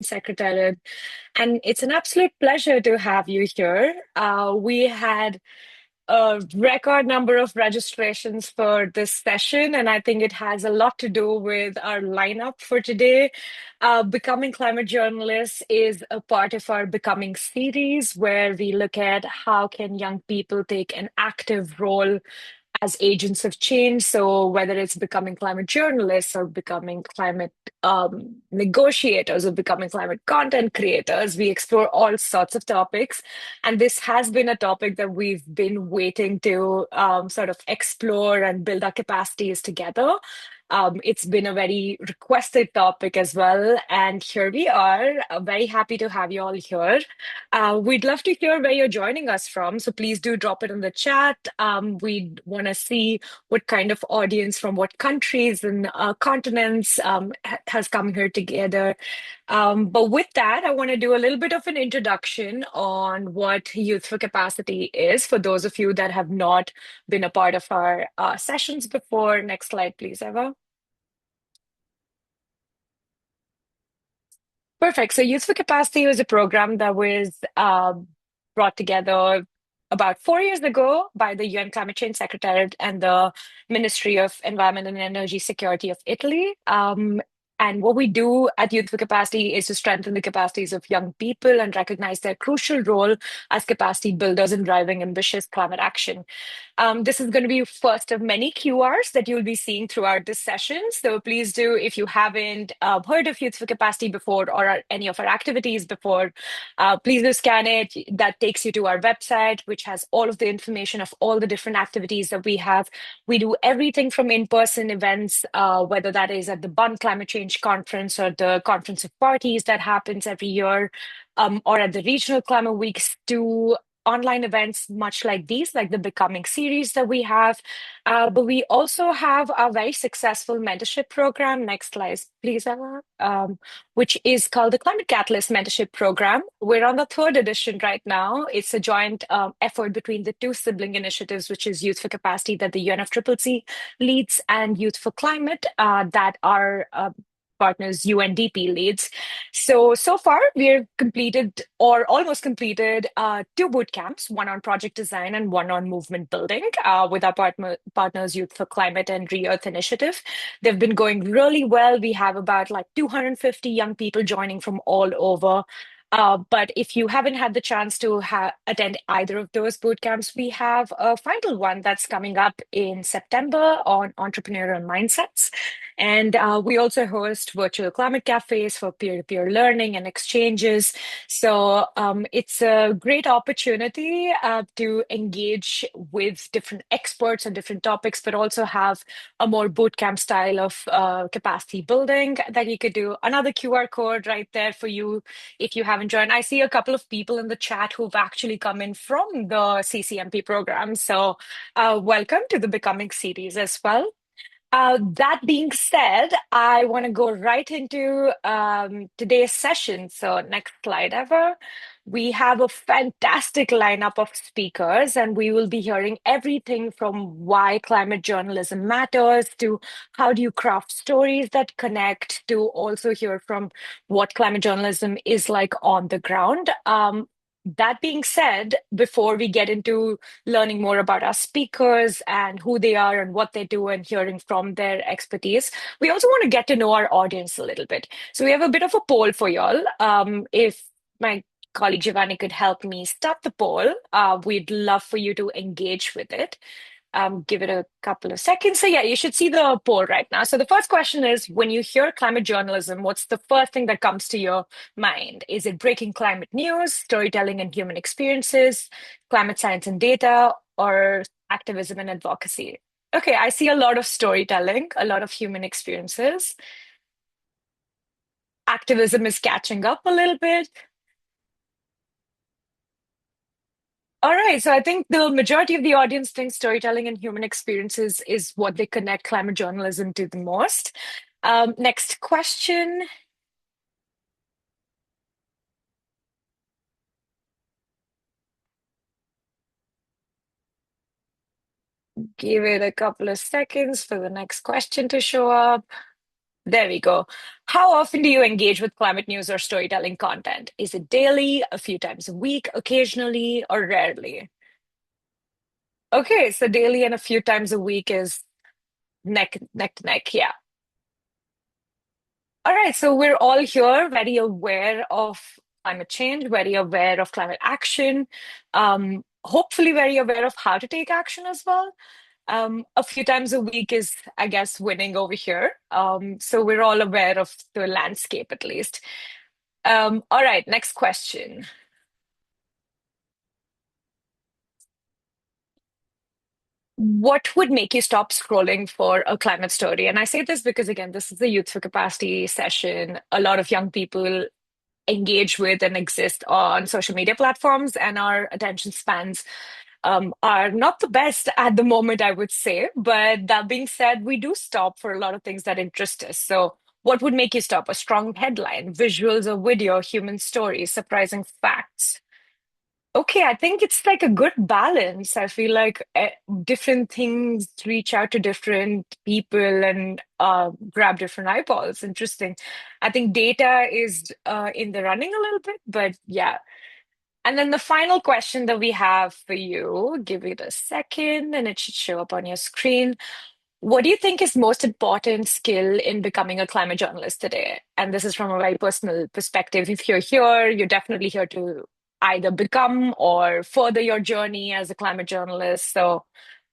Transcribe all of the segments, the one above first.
Secretariat, and it's an absolute pleasure to have you here. We had a record number of registrations for this session, and I think it has a lot to do with our lineup for today. Becoming Climate Journalists is a part of our Becoming series where we look at how can young people take an active role as agents of change. So whether it's becoming climate journalists or becoming climate negotiators or becoming climate content creators, we explore all sorts of topics. And this has been a topic that we've been waiting to sort of explore and build our capacities together. It's been a very requested topic as well. And here we are. Very happy to have you all here. We'd love to hear where you're joining us from. So please do drop it in the chat. We'd want to see what kind of audience from what countries and continents has come here together. But with that, I want to do a little bit of an introduction on what Youth for Capacity is for those of you that have not been a part of our sessions before. Next slide, please, Eva. Perfect. So Youth for Capacity was a program that was brought together about 4 years ago by the UN Climate Change Secretariat and the Ministry of Environment and Energy Security of Italy. And what we do at Youth for Capacity is to strengthen the capacities of young people and recognize their crucial role as capacity builders in driving ambitious climate action. This is going to be first of many QRs that you'll be seeing throughout this session. So please do, if you haven't heard of Youth for Capacity before or any of our activities before, please do scan it. That takes you to our website, which has all of the information of all the different activities that we have. We do everything from in-person events, whether that is at the Bonn Climate Change Conference or the Conference of Parties that happens every year, or at the regional climate weeks, to online events much like these, like the Becoming series that we have. But we also have a very successful mentorship program. Next slide, please, Ella. Which is called the Climate Catalyst Mentorship Program. We're on the third edition right now. It's a joint effort between the two sibling initiatives, which is Youth for Capacity that the UNFCCC leads and Youth for Climate that are partners UNDP leads. So far, we've completed or almost completed two boot camps, one on project design and one on movement building with our partners Youth for Climate and Re-Earth Initiative. They've been going really well. We have about like 250 young people joining from all over. But if you haven't had the chance to attend either of those boot camps, we have a final one that's coming up in September on entrepreneurial mindsets. And we also host virtual climate cafes for peer-to-peer learning and exchanges. So it's a great opportunity to engage with different experts on different topics, but also have a more bootcamp style of capacity building that you could do. Another QR code right there for you if you haven't joined. I see a couple of people in the chat who've actually come in from the CCMP program. So welcome to the Becoming series as well. That being said, I want to go right into today's session. So, next slide ever. We have a fantastic lineup of speakers, and we will be hearing everything from why climate journalism matters to how do you craft stories that connect, to also hear from what climate journalism is like on the ground. That being said, before we get into learning more about our speakers and who they are and what they do and hearing from their expertise, we also want to get to know our audience a little bit. So we have a bit of a poll for y'all. If my colleague Giovanni could help me start the poll, we'd love for you to engage with it. Give it a couple of seconds. So yeah, you should see the poll right now. So the first question is, when you hear climate journalism, what's the first thing that comes to your mind? Is it breaking climate news, storytelling and human experiences, climate science and data, or activism and advocacy? Okay, I see a lot of storytelling, a lot of human experiences. Activism is catching up a little bit. All right, so I think the majority of the audience thinks storytelling and human experiences is what they connect climate journalism to the most. Next question. Give it a couple of seconds for the next question to show up. There we go. How often do you engage with climate news or storytelling content? Is it daily, a few times a week, occasionally, or rarely? Okay, so daily and a few times a week is neck to neck. Yeah. All right, so we're all here very aware of climate change, very aware of climate action, hopefully very aware of how to take action as well. A few times a week is, I guess, winning over here. So we're all aware of the landscape at least. All right, next question. What would make you stop scrolling for a climate story? And I say this because, again, this is the Youth for Capacity session. A lot of young people engage with and exist on social media platforms, and our attention spans are not the best at the moment, I would say. But that being said, we do stop for a lot of things that interest us. So, what would make you stop? A strong headline, visuals or video, human stories, surprising facts? Okay, I think it's like a good balance. I feel like different things reach out to different people and grab different eyeballs. Interesting. I think data is in the running a little bit, but yeah. And then the final question that we have for you, give it a second and it should show up on your screen. What do you think is most important skill in becoming a climate journalist today? And this is from a very personal perspective. If you're here, you're definitely here to either become or further your journey as a climate journalist. So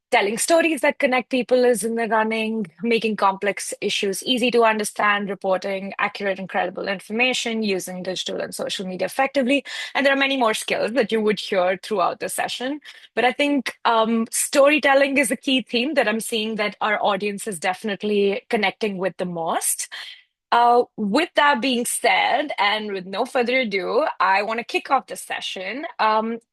telling stories that connect people is in the running, making complex issues easy to understand, reporting accurate and credible information, using digital and social media effectively. And there are many more skills that you would hear throughout the session. But I think storytelling is a key theme that I'm seeing that our audience is definitely connecting with the most. With that being said, and with no further ado, I want to kick off the session.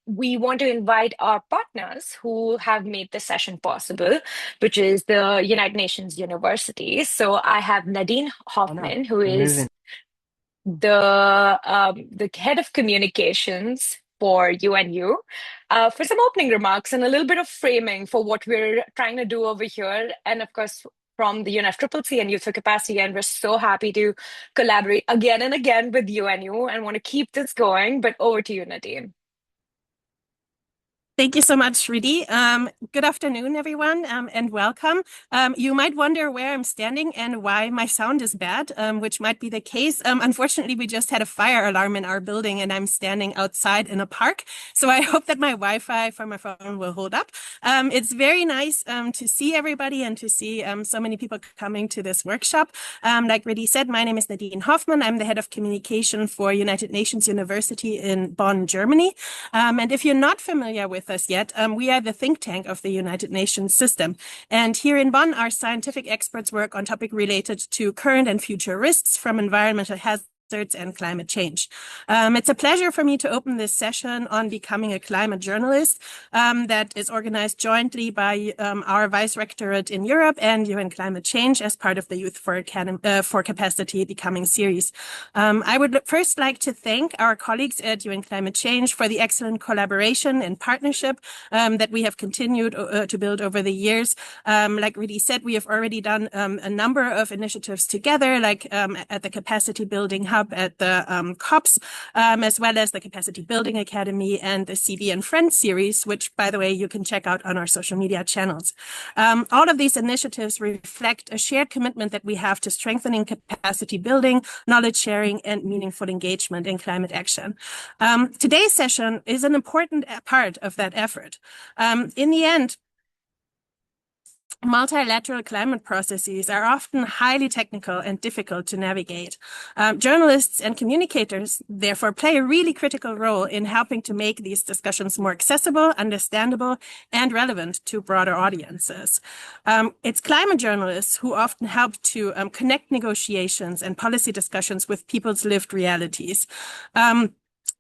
We want to invite our partners who have made the session possible, which is the United Nations University. So I have Nadine Oh no, Hoffman, who we're is moving. the head of communications for UNU, for some opening remarks and a little bit of framing for what we're trying to do over here, and of course from the UNFCCC and Youth for Capacity. And we're so happy to collaborate again and again with UNU and want to keep this going. But over to you, Nadine. Thank you so much, Riddhi. Good afternoon, everyone, and welcome. You might wonder where I'm standing and why my sound is bad, which might be the case. Unfortunately, we just had a fire alarm in our building, and I'm standing outside in a park. So I hope that my Wi-Fi from my phone will hold up. It's very nice to see everybody and to see so many people coming to this workshop. Like Riddhi said, my name is Nadine Hoffman. I'm the head of communication for United Nations University in Bonn, Germany. And if you're not familiar with us yet, we are the think tank of the United Nations system. And here in Bonn, our scientific experts work on topics related to current and future risks from environmental hazards and climate change. It's a pleasure for me to open this session on becoming a climate journalist that is organized jointly by our Vice Rectorate in Europe and UN Climate Change as part of the Youth for Capacity Becoming series. I would first like to thank our colleagues at UN Climate Change for the excellent collaboration and partnership that we have continued to build over the years. Like Riddhi said, we have already done a number of initiatives together, like at the Capacity Building Hub at the COPs, as well as the Capacity Building Academy and the CB and Friends series, which, by the way, you can check out on our social media channels. All of these initiatives reflect a shared commitment that we have to strengthening capacity building, knowledge sharing, and meaningful engagement in climate action. Today's session is an important part of that effort. In the end, multilateral climate processes are often highly technical and difficult to navigate. Journalists and communicators, therefore, play a really critical role in helping to make these discussions more accessible, understandable, and relevant to broader audiences. It's climate journalists who often help to connect negotiations and policy discussions with people's lived realities.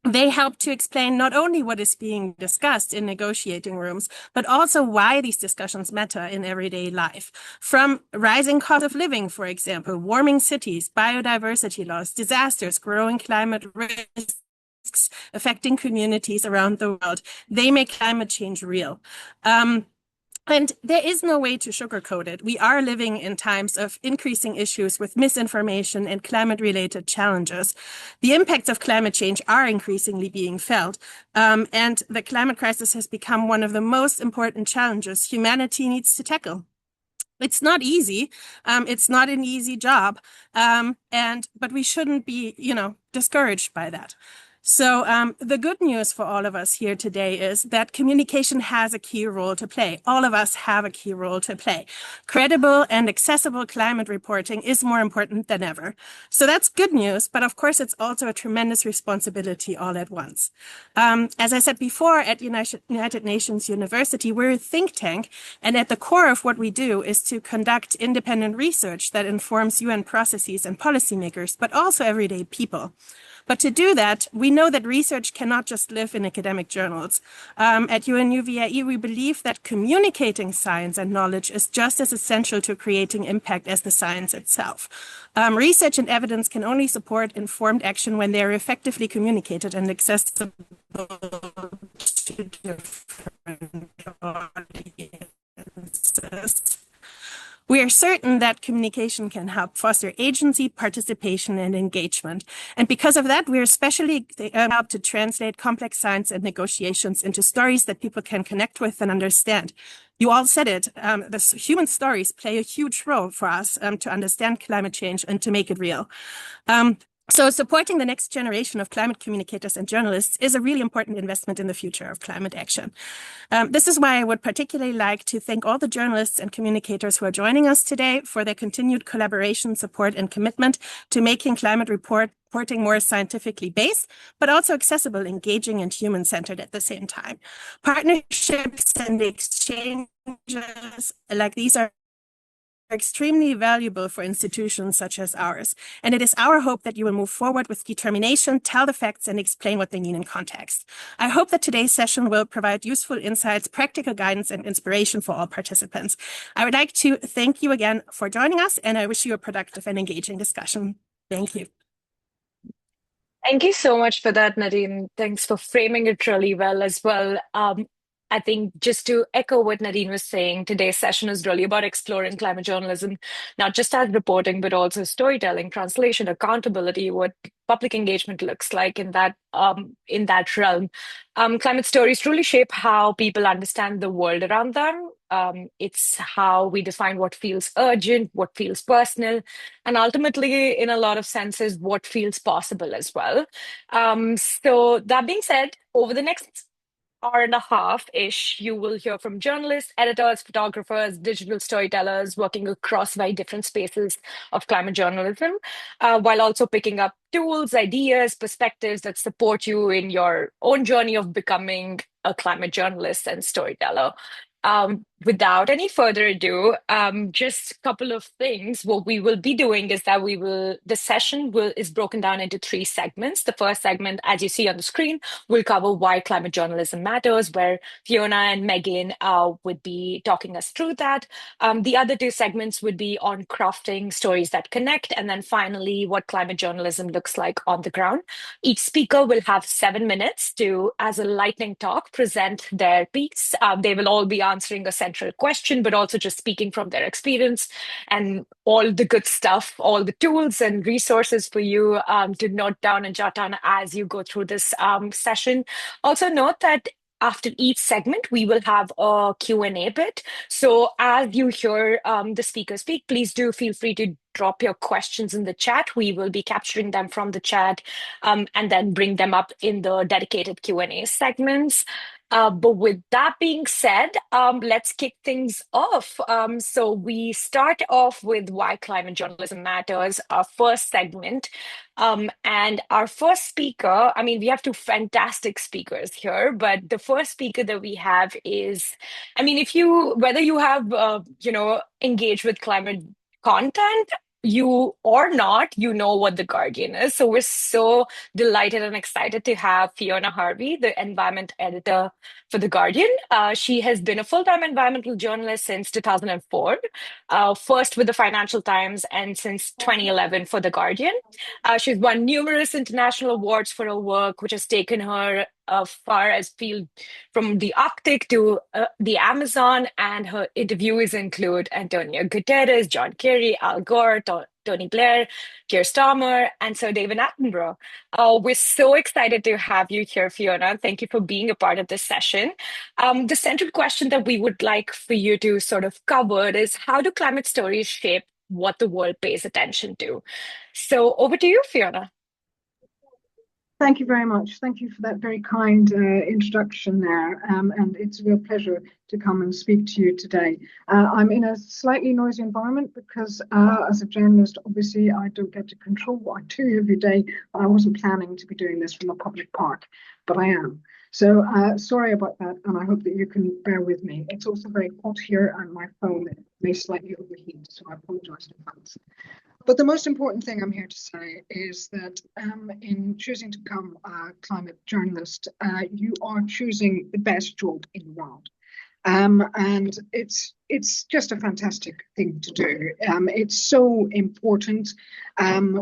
They help to explain not only what is being discussed in negotiating rooms, but also why these discussions matter in everyday life. From rising cost of living, for example, warming cities, biodiversity loss, disasters, growing climate risks affecting communities around the world, they make climate change real. And there is no way to sugarcoat it. We are living in times of increasing issues with misinformation and climate-related challenges. The impacts of climate change are increasingly being felt, and the climate crisis has become one of the most important challenges humanity needs to tackle. It's not easy. It's not an easy job, but we shouldn't be, discouraged by that. So the good news for all of us here today is that communication has a key role to play. All of us have a key role to play. Credible and accessible climate reporting is more important than ever. So that's good news, but of course it's also a tremendous responsibility all at once. As I said before, at United Nations University, we're a think tank, and at the core of what we do is to conduct independent research that informs UN processes and policymakers, but also everyday people. But to do that, we know that research cannot just live in academic journals. At UNU-VIE, we believe that communicating science and knowledge is just as essential to creating impact as the science itself. Research and evidence can only support informed action when they are effectively communicated and accessible to different audiences. We are certain that communication can help foster agency, participation, and engagement. And because of that, we are especially help to translate complex science and negotiations into stories that people can connect with and understand. You all said it, the human stories play a huge role for us to understand climate change and to make it real. So supporting the next generation of climate communicators and journalists is a really important investment in the future of climate action. This is why I would particularly like to thank all the journalists and communicators who are joining us today for their continued collaboration, support, and commitment to making climate reporting more scientifically based, but also accessible, engaging, and human-centered at the same time. Partnerships and exchanges like these are extremely valuable for institutions such as ours. And it is our hope that you will move forward with determination, tell the facts, and explain what they mean in context. I hope that today's session will provide useful insights, practical guidance, and inspiration for all participants. I would like to thank you again for joining us, and I wish you a productive and engaging discussion. Thank you. Thank you so much for that, Nadine. Thanks for framing it really well as well. I think just to echo what Nadine was saying, today's session is really about exploring climate journalism, not just as reporting, but also storytelling, translation, accountability, what public engagement looks like in that realm. Climate stories truly shape how people understand the world around them. It's how we define what feels urgent, what feels personal, and ultimately, in a lot of senses, what feels possible as well. So that being said, over the next hour and a half-ish, you will hear from journalists, editors, photographers, digital storytellers working across very different spaces of climate journalism, while also picking up tools, ideas, perspectives that support you in your own journey of becoming a climate journalist and storyteller. Without any further ado, just a couple of things. What we will be doing is that the session is broken down into three segments. The first segment, as you see on the screen, will cover why climate journalism matters, where Fiona and Megan would be talking us through that. The other two segments would be on crafting stories that connect, and then finally, what climate journalism looks like on the ground. Each speaker will have 7 minutes to, as a lightning talk, present their piece. They will all be answering a central question, but also just speaking from their experience and all the good stuff, all the tools and resources for you to note down and jot down as you go through this session. Also note that after each segment, we will have a Q&A bit. So as you hear the speaker speak, please do feel free to drop your questions in the chat. We will be capturing them from the chat and then bring them up in the dedicated Q&A segments. But with that being said, let's kick things off. So we start off with why climate journalism matters, our first segment. And our first speaker, I mean, we have two fantastic speakers here, but the first speaker that we have is, I mean, whether you have, engaged with climate content, you or not, you know what The Guardian is. So we're so delighted and excited to have Fiona Harvey, the environment editor for The Guardian. She has been a full-time environmental journalist since 2004, first with the Financial Times and since 2011 for The Guardian. She's won numerous international awards for her work, which has taken her far as field from the Arctic to the Amazon, and her interviewees include Antonio Guterres, John Kerry, Al Gore, Tony Blair, Keir Starmer, and Sir David Attenborough. We're so excited to have you here, Fiona. Thank you for being a part of this session. The central question that we would like for you to sort of cover is, how do climate stories shape what the world pays attention to? So over to you, Fiona. Thank you very much. Thank you for that very kind introduction there. And it's a real pleasure to come and speak to you today. I'm in a slightly noisy environment because as a journalist, obviously, I don't get to control what I do every day. I wasn't planning to be doing this from a public park, but I am. So sorry about that, and I hope that you can bear with me. It's also very hot here, and my phone may slightly overheat, so I apologize in advance. But the most important thing I'm here to say is that in choosing to become a climate journalist, you are choosing the best job in the world. And it's just a fantastic thing to do. It's so important.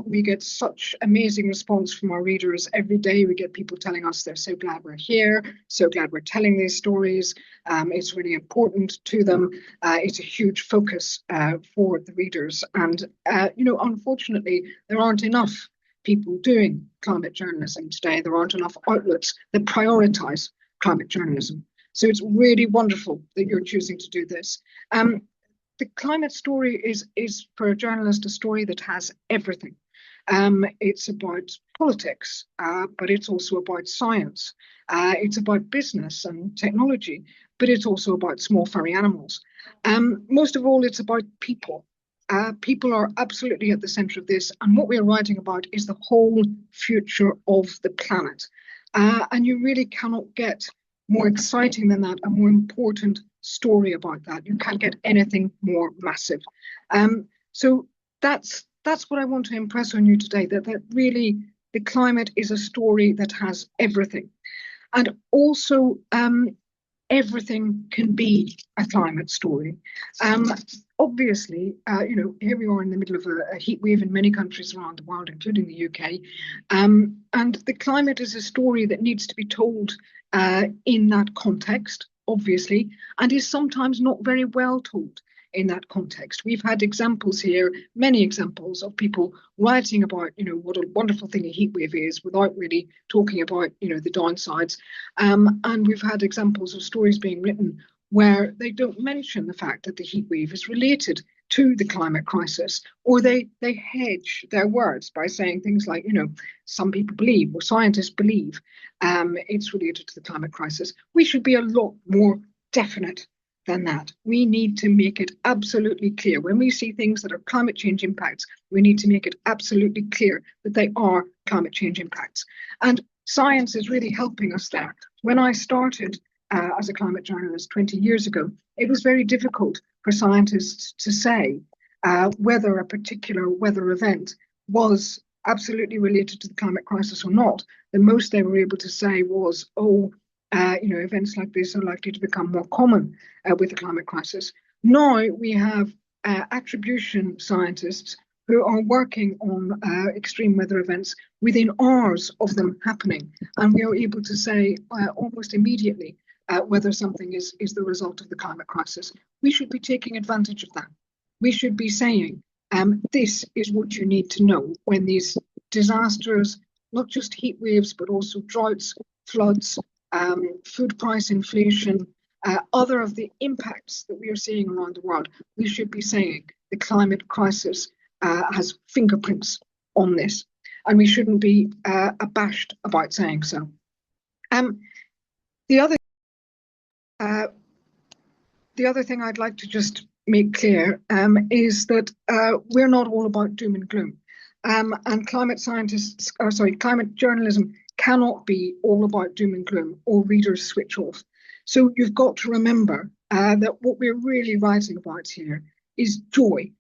We get such amazing response from our readers every day. We get people telling us they're so glad we're here, so glad we're telling these stories. It's really important to them. It's a huge focus for the readers. And, unfortunately, there aren't enough people doing climate journalism today. There aren't enough outlets that prioritize climate journalism. So it's really wonderful that you're choosing to do this. The climate story is for a journalist a story that has everything. It's about politics, but it's also about science. It's about business and technology, but it's also about small furry animals. Most of all, it's about people. People are absolutely at the centre of this, and what we're writing about is the whole future of the planet. And you really cannot get more exciting than that, a more important story about that. You can't get anything more massive. So that's what I want to impress on you today, that really the climate is a story that has everything. And also everything can be a climate story. Obviously, here we are in the middle of a heat wave in many countries around the world, including the UK. And the climate is a story that needs to be told in that context, obviously, and is sometimes not very well told in that context. We've had examples here, many examples of people writing about, what a wonderful thing a heat wave is without really talking about, the downsides. And we've had examples of stories being written where they don't mention the fact that the heat wave is related to the climate crisis, or they hedge their words by saying things like, some people believe, or scientists believe, it's related to the climate crisis. We should be a lot more definite than that. We need to make it absolutely clear. When we see things that are climate change impacts, we need to make it absolutely clear that they are climate change impacts. And science is really helping us there. When I started as a climate journalist 20 years ago, it was very difficult for scientists to say whether a particular weather event was absolutely related to the climate crisis or not. The most they were able to say was, events like this are likely to become more common with the climate crisis. Now we have attribution scientists who are working on extreme weather events within hours of them happening. And we are able to say almost immediately whether something is the result of the climate crisis. We should be taking advantage of that. We should be saying, this is what you need to know when these disasters, not just heat waves, but also droughts, floods, food price inflation, other of the impacts that we are seeing around the world. We should be saying the climate crisis has fingerprints on this, and we shouldn't be abashed about saying so. The other thing I'd like to just make clear is that we're not all about doom and gloom, and climate journalism cannot be all about doom and gloom or readers switch off. So you've got to remember that what we're really writing about here is joy.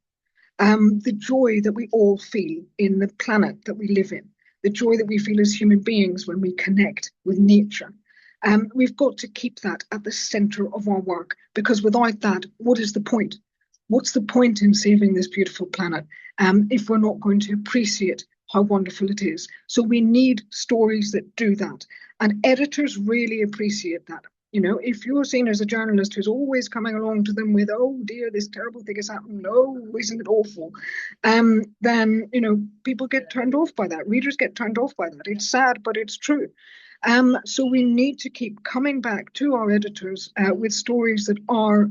The joy that we all feel in the planet that we live in, the joy that we feel as human beings when we connect with nature. We've got to keep that at the centre of our work, because without that, what is the point? What's the point in saving this beautiful planet if we're not going to appreciate how wonderful it is. So we need stories that do that. And editors really appreciate that. You know, if you're seen as a journalist who's always coming along to them with, oh dear, this terrible thing has happened, oh, isn't it awful? Then, you know, people get turned off by that. Readers get turned off by that. It's sad, but it's true. So we need to keep coming back to our editors with stories that are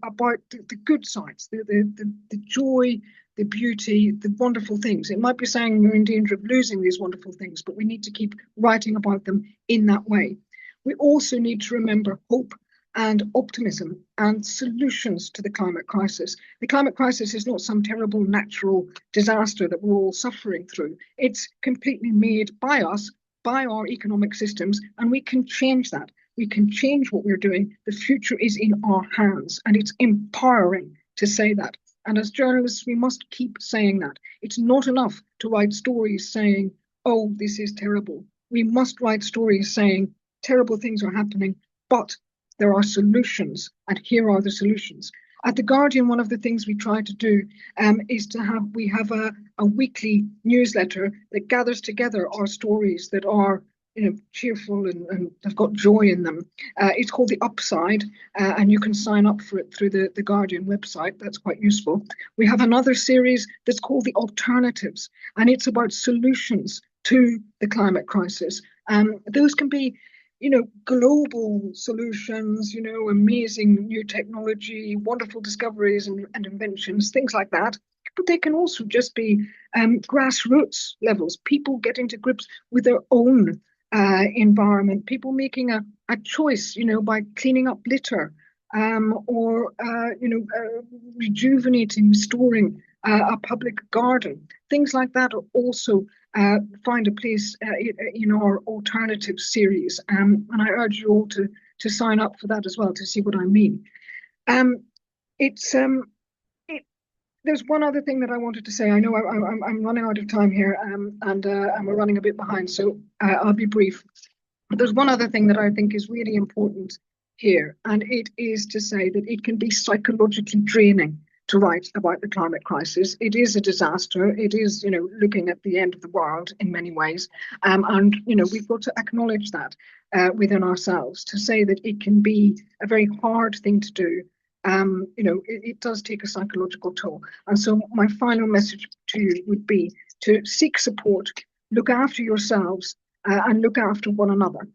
about the good sides, the joy, the beauty, the wonderful things. It might be saying we're in danger of losing these wonderful things, but we need to keep writing about them in that way. We also need to remember hope and optimism and solutions to the climate crisis. The climate crisis is not some terrible natural disaster that we're all suffering through. It's completely made by us, by our economic systems, and we can change that. We can change what we're doing. The future is in our hands, and it's empowering to say that. And as journalists, we must keep saying that. It's not enough to write stories saying, oh, this is terrible. We must write stories saying, terrible things are happening, but there are solutions, and here are the solutions. At The Guardian, one of the things we try to do is to have a weekly newsletter that gathers together our stories that are, you know, cheerful and have got joy in them. It's called The Upside, and you can sign up for it through the Guardian website. That's quite useful. We have another series that's called The Alternatives, and it's about solutions to the climate crisis. Those can be, you know, global solutions, you know, amazing new technology, wonderful discoveries and inventions, things like that. But they can also just be grassroots levels, people getting to grips with their own environment, people making a choice, you know, by cleaning up litter or, rejuvenating, restoring a public garden. Things like that are also find a place in our alternative series. And I urge you all to sign up for that as well to see what I mean. It's There's one other thing that I wanted to say. I know I'm running out of time here, and we're running a bit behind, so I'll be brief. But there's one other thing that I think is really important here, and it is to say that it can be psychologically draining to write about the climate crisis. It is a disaster. It is, you know, looking at the end of the world in many ways, and you know, we've got to acknowledge that within ourselves, to say that it can be a very hard thing to do. You know, it does take a psychological toll. And so my final message to you would be to seek support, look after yourselves, and look after one another.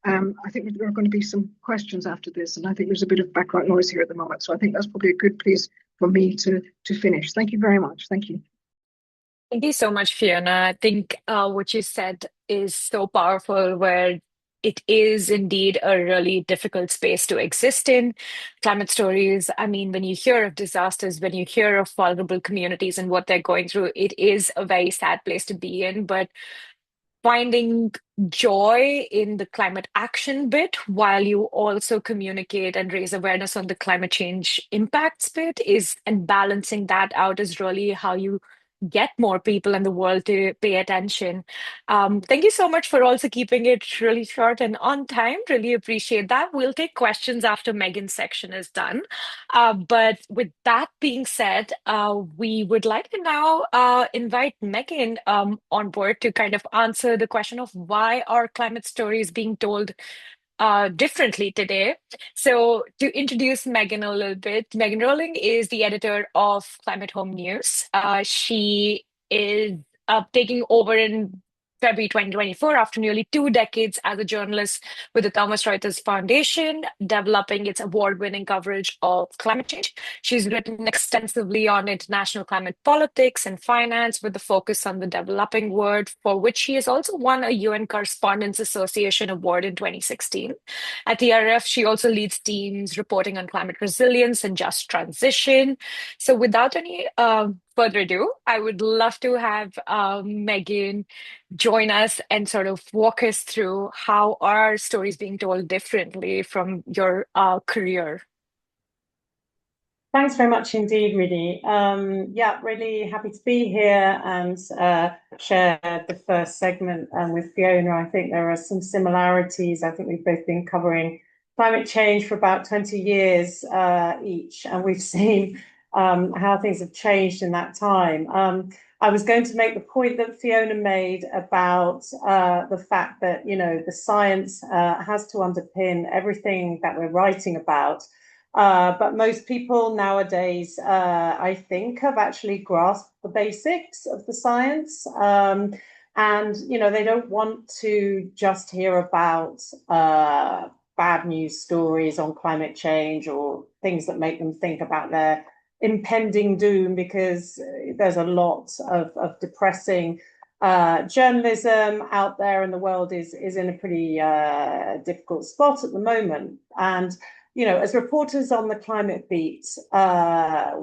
I think there are going to be some questions after this, and I think there's a bit of background noise here at the moment. So I think that's probably a good place for me to finish. Thank you very much. Thank you. Thank you so much, Fiona. I think what you said is so powerful, where it is indeed a really difficult space to exist in. Climate stories, I mean, when you hear of disasters, when you hear of vulnerable communities and what they're going through, it is a very sad place to be in. But finding joy in the climate action bit while you also communicate and raise awareness on the climate change impacts bit is, and balancing that out is really how you get more people in the world to pay attention. Thank you so much for also keeping it really short and on time. Really appreciate that. We'll take questions after Megan's section is done. But with that being said, we would like to now invite Megan on board to kind of answer the question of why are climate stories being told differently today. So, to introduce Megan a little bit, Megan Rowling is the editor of Climate Home News. She is taking over in February 2024 after nearly 2 decades as a journalist with the Thomas Reuters Foundation, developing its award-winning coverage of climate change. She's written extensively on international climate politics and finance with a focus on the developing world, for which she has also won a UN Correspondents Association Award in 2016. At the RF, she also leads teams reporting on climate resilience and just transition. So without any further ado, I would love to have Megan join us and sort of walk us through how our stories being told differently from your career. Thanks very much indeed, Ridhi. Yeah, really happy to be here and share the first segment with Fiona. I think there are some similarities. I think we've both been covering climate change for about 20 years each, and we've seen how things have changed in that time. I was going to make the point that Fiona made about the fact that, the science has to underpin everything that we're writing about. But most people nowadays, I think, have actually grasped the basics of the science. And, they don't want to just hear about bad news stories on climate change or things that make them think about their impending doom, because there's a lot of depressing journalism out there, and the world is in a pretty difficult spot at the moment. And as reporters on the Climate Beat,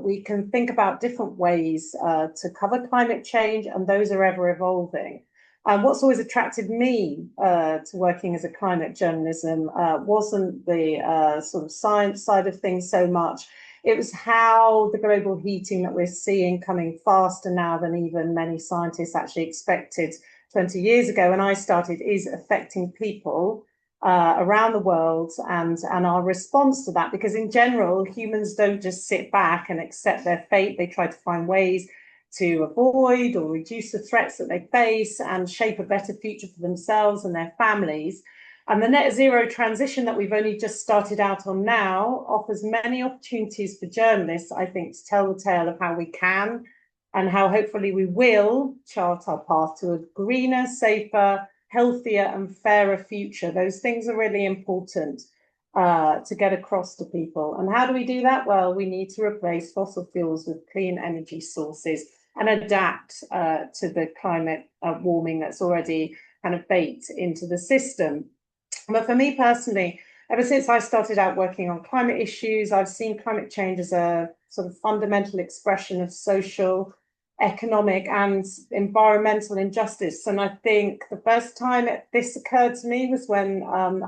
we can think about different ways to cover climate change, and those are ever evolving. And what's always attracted me to working as a climate journalism wasn't the sort of science side of things so much. It was how the global heating that we're seeing coming faster now than even many scientists actually expected 20 years ago when I started is affecting people around the world, and our response to that, because in general, humans don't just sit back and accept their fate. They try to find ways to avoid or reduce the threats that they face and shape a better future for themselves and their families. And the net zero transition that we've only just started out on now offers many opportunities for journalists, I think, to tell the tale of how we can and how hopefully we will chart our path to a greener, safer, healthier and fairer future. Those things are really important to get across to people. And how do we do that? Well, we need to replace fossil fuels with clean energy sources and adapt to the climate warming that's already kind of baked into the system. But for me personally, ever since I started out working on climate issues, I've seen climate change as a sort of fundamental expression of social, economic and environmental injustice. And I think the first time this occurred to me was when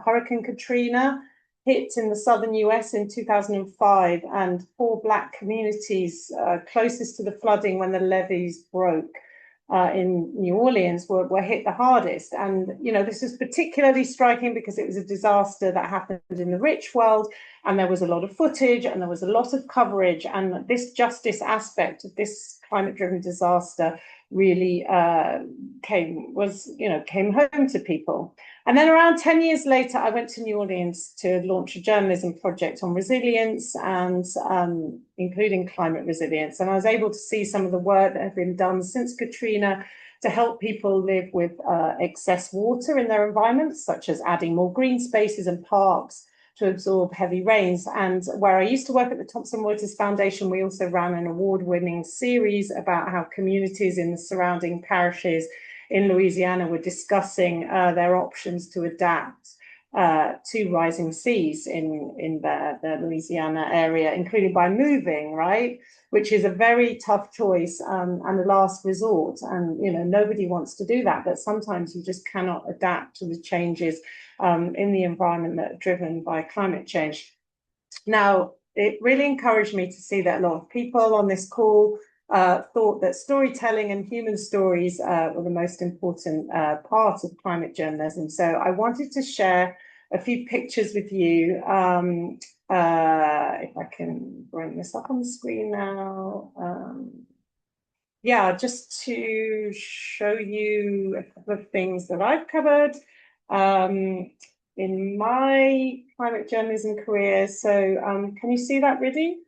Hurricane Katrina hit in the southern US in 2005, and poor Black communities closest to the flooding when the levees broke in New Orleans were hit the hardest. And, this is particularly striking because it was a disaster that happened in the rich world, and there was a lot of footage and there was a lot of coverage. And this justice aspect of this climate-driven disaster really came home to people. And then around 10 years later, I went to New Orleans to launch a journalism project on resilience and including climate resilience. And I was able to see some of the work that had been done since Katrina to help people live with excess water in their environments, such as adding more green spaces and parks to absorb heavy rains. And where I used to work at the Thomson Reuters Foundation, we also ran an award-winning series about how communities in the surrounding parishes in Louisiana were discussing their options to adapt to rising seas in the Louisiana area, including by moving, right? Which is a very tough choice and a last resort. And, nobody wants to do that, but sometimes you just cannot adapt to the changes in the environment that are driven by climate change. Now, it really encouraged me to see that a lot of people on this call thought that storytelling and human stories were the most important part of climate journalism. So I wanted to share a few pictures with you. If I can bring this up on the screen now. Yeah, just to show you a couple of things that I've covered in my climate journalism career. So can you see that, Riddy?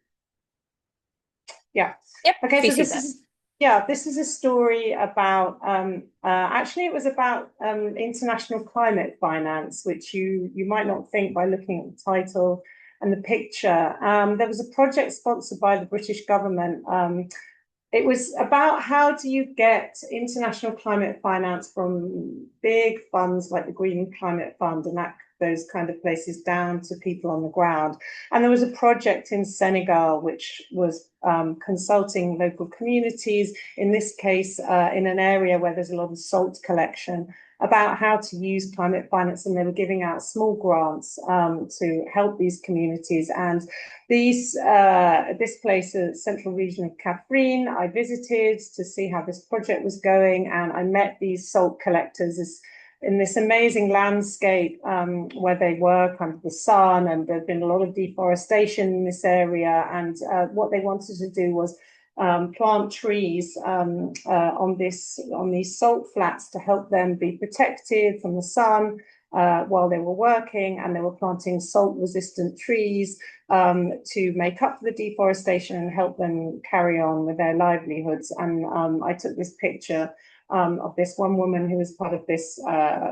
Yeah. Yep. Okay, so this is a story about actually it was about international climate finance, which you might not think by looking at the title and the picture. There was a project sponsored by the British government. It was about how do you get international climate finance from big funds like the Green Climate Fund and those kind of places down to people on the ground. And there was a project in Senegal which was consulting local communities, in this case in an area where there's a lot of salt collection, about how to use climate finance, and they were giving out small grants to help these communities. And this place, the central region of Catherine, I visited to see how this project was going, and I met these salt collectors in this amazing landscape where they work under the sun, and there'd been a lot of deforestation in this area. And what they wanted to do was plant trees on these salt flats to help them be protected from the sun while they were working, and they were planting salt-resistant trees to make up for the deforestation and help them carry on with their livelihoods. And I took this picture of this one woman who was part of this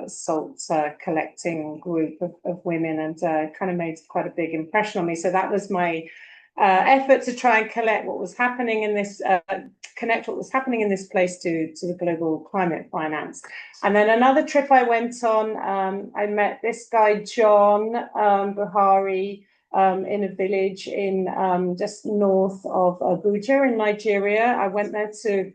salt collecting group of women, and kind of made quite a big impression on me. So that was my effort to try and collect what was happening in this, connect what was happening in this place to the global climate finance. And then another trip I went on, I met this guy, John Buhari, in a village in just north of Abuja in Nigeria. I went there to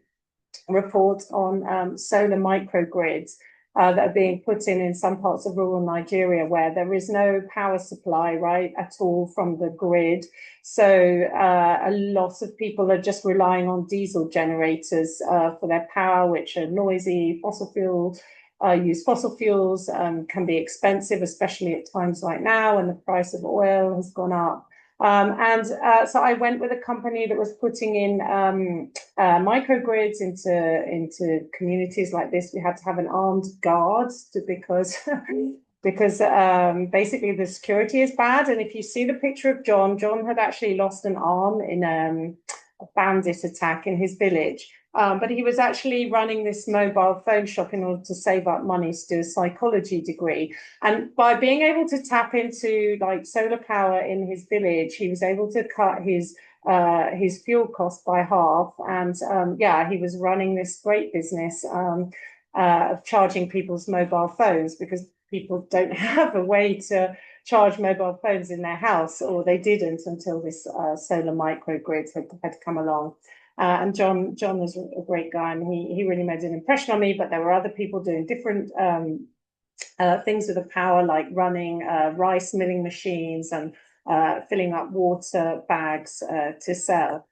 report on solar microgrids that are being put in some parts of rural Nigeria where there is no power supply, right, at all from the grid. So a lot of people are just relying on diesel generators for their power, which are noisy, use fossil fuels, can be expensive, especially at times like now when the price of oil has gone up. So I went with a company that was putting in microgrids into communities like this. We had to have an armed guard because basically the security is bad. And if you see the picture of John had actually lost an arm in a bandit attack in his village. But he was actually running this mobile phone shop in order to save up money to do a psychology degree. And by being able to tap into like solar power in his village, he was able to cut his fuel cost by half. And yeah, he was running this great business of charging people's mobile phones, because people don't have a way to charge mobile phones in their house, or they didn't until this solar microgrids had come along. And John was a great guy, and he really made an impression on me. But there were other people doing different things with the power, like running rice milling machines and filling up water bags to sell.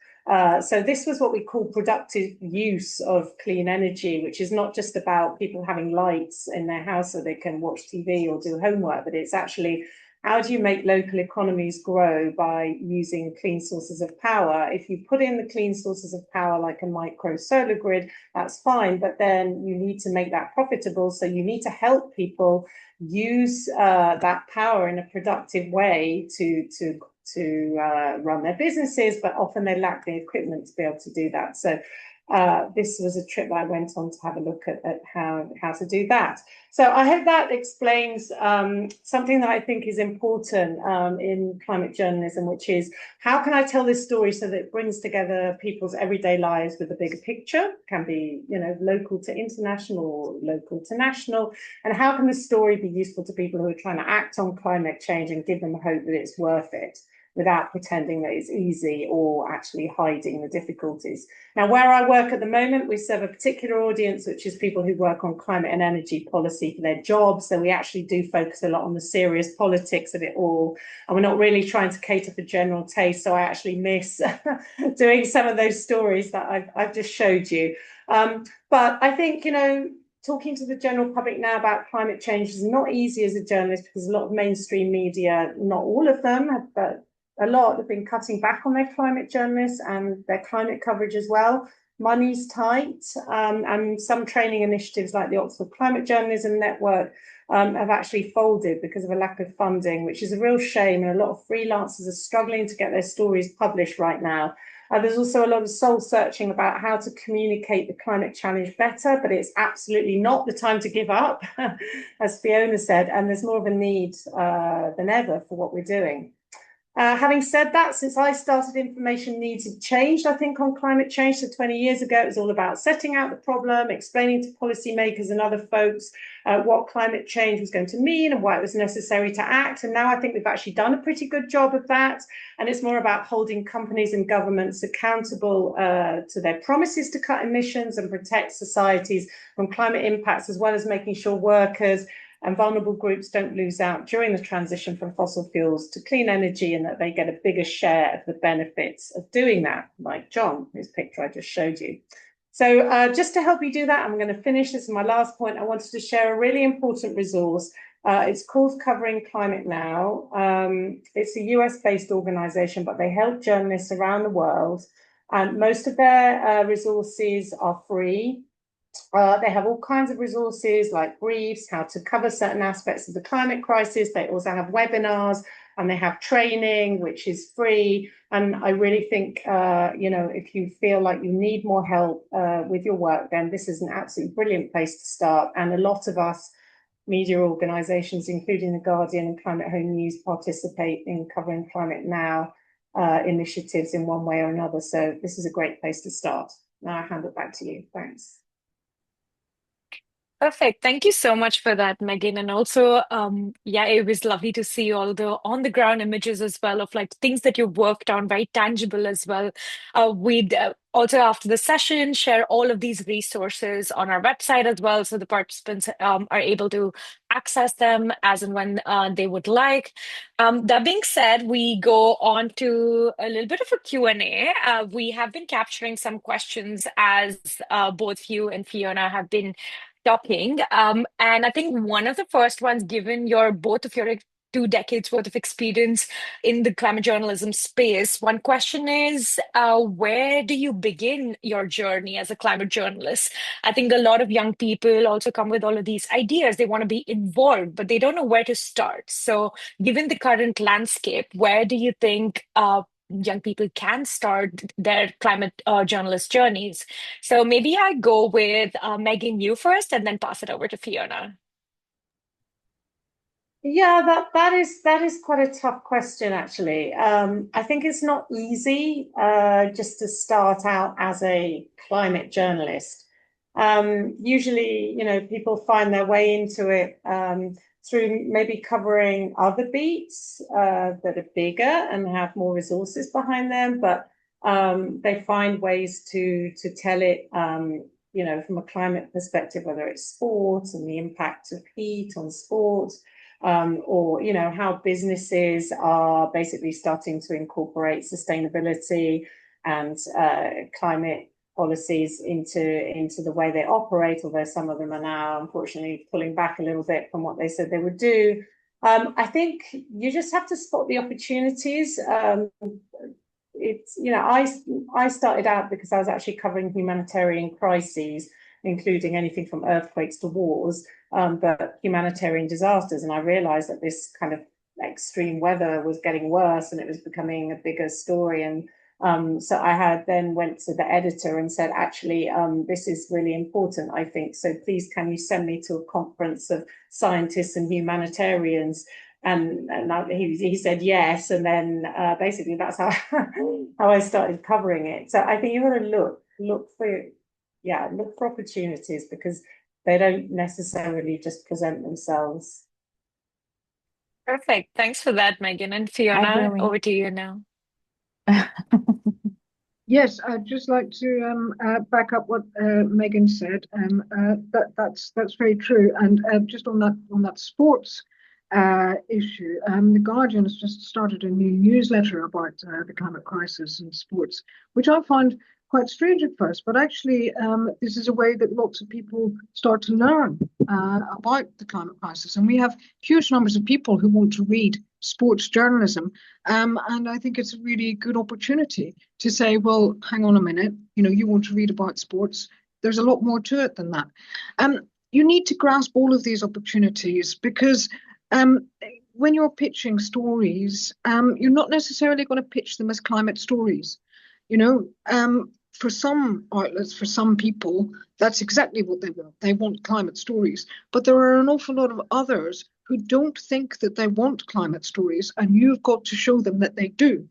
So this was what we call productive use of clean energy, which is not just about people having lights in their house so they can watch TV or do homework, but it's actually, how do you make local economies grow by using clean sources of power? If you put in the clean sources of power like a micro solar grid, that's fine, but then you need to make that profitable. So you need to help people use that power in a productive way to run their businesses, but often they lack the equipment to be able to do that. So this was a trip that I went on to have a look at how to do that. So I hope that explains something that I think is important in climate journalism, which is, how can I tell this story so that it brings together people's everyday lives with a bigger picture? It can be, you know, local to international or local to national. And how can the story be useful to people who are trying to act on climate change and give them hope that it's worth it, without pretending that it's easy or actually hiding the difficulties. Now, where I work at the moment, we serve a particular audience, which is people who work on climate and energy policy for their jobs. So we actually do focus a lot on the serious politics of it all. And we're not really trying to cater for general taste. So I actually miss doing some of those stories that I've just showed you. But I think, you know, talking to the general public now about climate change is not easy as a journalist, because a lot of mainstream media, not all of them, but a lot have been cutting back on their climate journalists and their climate coverage as well. Money's tight, and some training initiatives like the Oxford Climate Journalism Network have actually folded because of a lack of funding, which is a real shame. And a lot of freelancers are struggling to get their stories published right now. There's also a lot of soul searching about how to communicate the climate challenge better, but it's absolutely not the time to give up, as Fiona said, and there's more of a need than ever for what we're doing. Having said that, since I started, information needs have changed, I think, on climate change. So 20 years ago, it was all about setting out the problem, explaining to policymakers and other folks what climate change was going to mean and why it was necessary to act. And now I think we've actually done a pretty good job of that. And it's more about holding companies and governments accountable to their promises to cut emissions and protect societies from climate impacts, as well as making sure workers and vulnerable groups don't lose out during the transition from fossil fuels to clean energy, and that they get a bigger share of the benefits of doing that, like John, whose picture I just showed you. So just to help you do that, I'm going to finish. This is my last point. I wanted to share a really important resource. It's called Covering Climate Now. It's a US-based organization, but they help journalists around the world And most of their resources are free. They have all kinds of resources like briefs, how to cover certain aspects of the climate crisis. They also have webinars and they have training, which is free. And I really think, if you feel like you need more help with your work, then this is an absolutely brilliant place to start. And a lot of us media organisations, including The Guardian and Climate Home News, participate in covering climate now initiatives in one way or another. So this is a great place to start. Now I hand it back to you. Thanks. Perfect. Thank you so much for that, Megan. And also, it was lovely to see all the on the ground images as well of like things that you've worked on, very tangible as well. We'd also, after the session, share all of these resources on our website as well, so the participants are able to access them as and when they would like. That being said, we go on to a little bit of a Q&A. We have been capturing some questions as both you and Fiona have been talking. And I think one of the first ones, given both of your 2 decades worth of experience in the climate journalism space, one question is, where do you begin your journey as a climate journalist? I think a lot of young people also come with all of these ideas. They want to be involved, but they don't know where to start. So given the current landscape, where do you think young people can start their climate journalist journeys? So maybe I go with Megan, you first, and then pass it over to Fiona. Yeah, that is quite a tough question, actually. I think it's not easy just to start out as a climate journalist. Usually, people find their way into it through maybe covering other beats that are bigger and have more resources behind them, but they find ways to tell it, from a climate perspective, whether it's sports and the impact of heat on sports, or how businesses are basically starting to incorporate sustainability and climate policies into the way they operate, although some of them are now unfortunately pulling back a little bit from what they said they would do. I think you just have to spot the opportunities. I started out because I was actually covering humanitarian crises, including anything from earthquakes to wars, but humanitarian disasters. And I realized that this kind of extreme weather was getting worse and it was becoming a bigger story. And so I had then went to the editor and said, actually, this is really important, I think. So please, can you send me to a conference of scientists and humanitarians? And he said yes. And then basically that's how I started covering it. So I think you've got to look for opportunities, because they don't necessarily just present themselves. Perfect. Thanks for that, Megan. And Fiona, over to you now. Yes, I'd just like to back up what Megan said. That's very true. And just on that sports issue, the Guardian has just started a new newsletter about the climate crisis and sports, which I find quite strange at first, but actually this is a way that lots of people start to learn about the climate crisis. And we have huge numbers of people who want to read sports journalism. And I think it's a really good opportunity to say, well, hang on a minute, you want to read about sports. There's a lot more to it than that. You need to grasp all of these opportunities, because when you're pitching stories, you're not necessarily going to pitch them as climate stories. For some outlets, for some people, that's exactly what they want. They want climate stories. But there are an awful lot of others who don't think that they want climate stories, and you've got to show them that they do,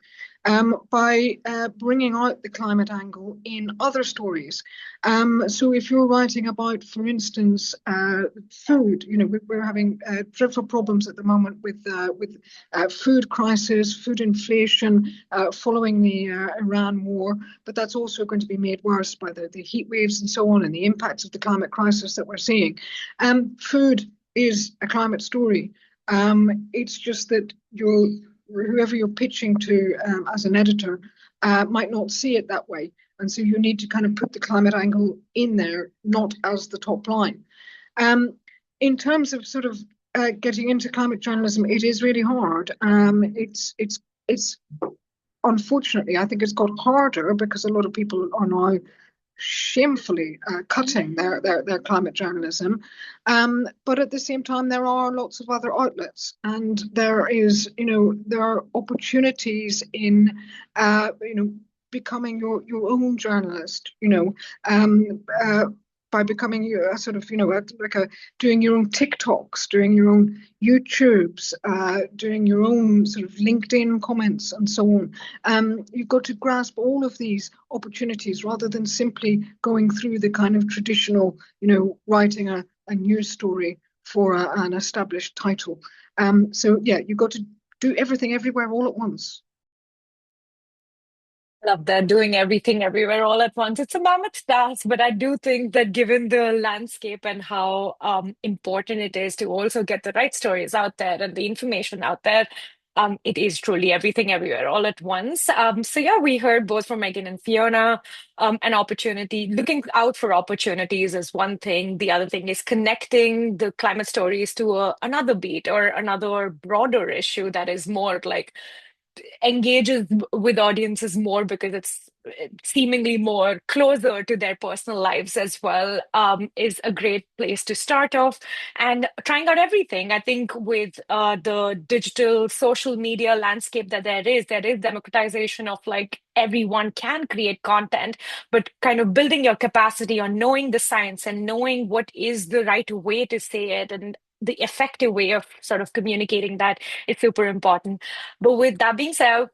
by bringing out the climate angle in other stories. So if you're writing about, for instance, food, we're having dreadful problems at the moment with food crisis, food inflation following the Iran war, but that's also going to be made worse by the heat waves and so on, and the impacts of the climate crisis that we're seeing. Food is a climate story. It's just that whoever you're pitching to as an editor might not see it that way. And so you need to kind of put the climate angle in there, not as the top line. In terms of sort of getting into climate journalism, it is really hard. It's unfortunately, I think it's got harder because a lot of people are now shamefully cutting their climate journalism. But at the same time, there are lots of other outlets, and there are opportunities in, becoming your own journalist, by becoming a sort of, doing your own TikToks, doing your own YouTubes, doing your own sort of LinkedIn comments and so on. You've got to grasp all of these opportunities rather than simply going through the kind of traditional, writing a news story for an established title. So yeah, you've got to do everything everywhere all at once. Love that, doing everything everywhere all at once. It's a mammoth task, but I do think that given the landscape and how important it is to also get the right stories out there and the information out there, it is truly everything everywhere all at once. So yeah, we heard both from Megan and Fiona, an opportunity, looking out for opportunities is one thing. The other thing is connecting the climate stories to another beat or another broader issue that is more like engages with audiences more because it's seemingly more closer to their personal lives as well, is a great place to start off. And trying out everything. I think with the digital social media landscape that there is democratization of like everyone can create content, but kind of building your capacity on knowing the science and knowing what is the right way to say it and the effective way of sort of communicating that is super important. But with that being said,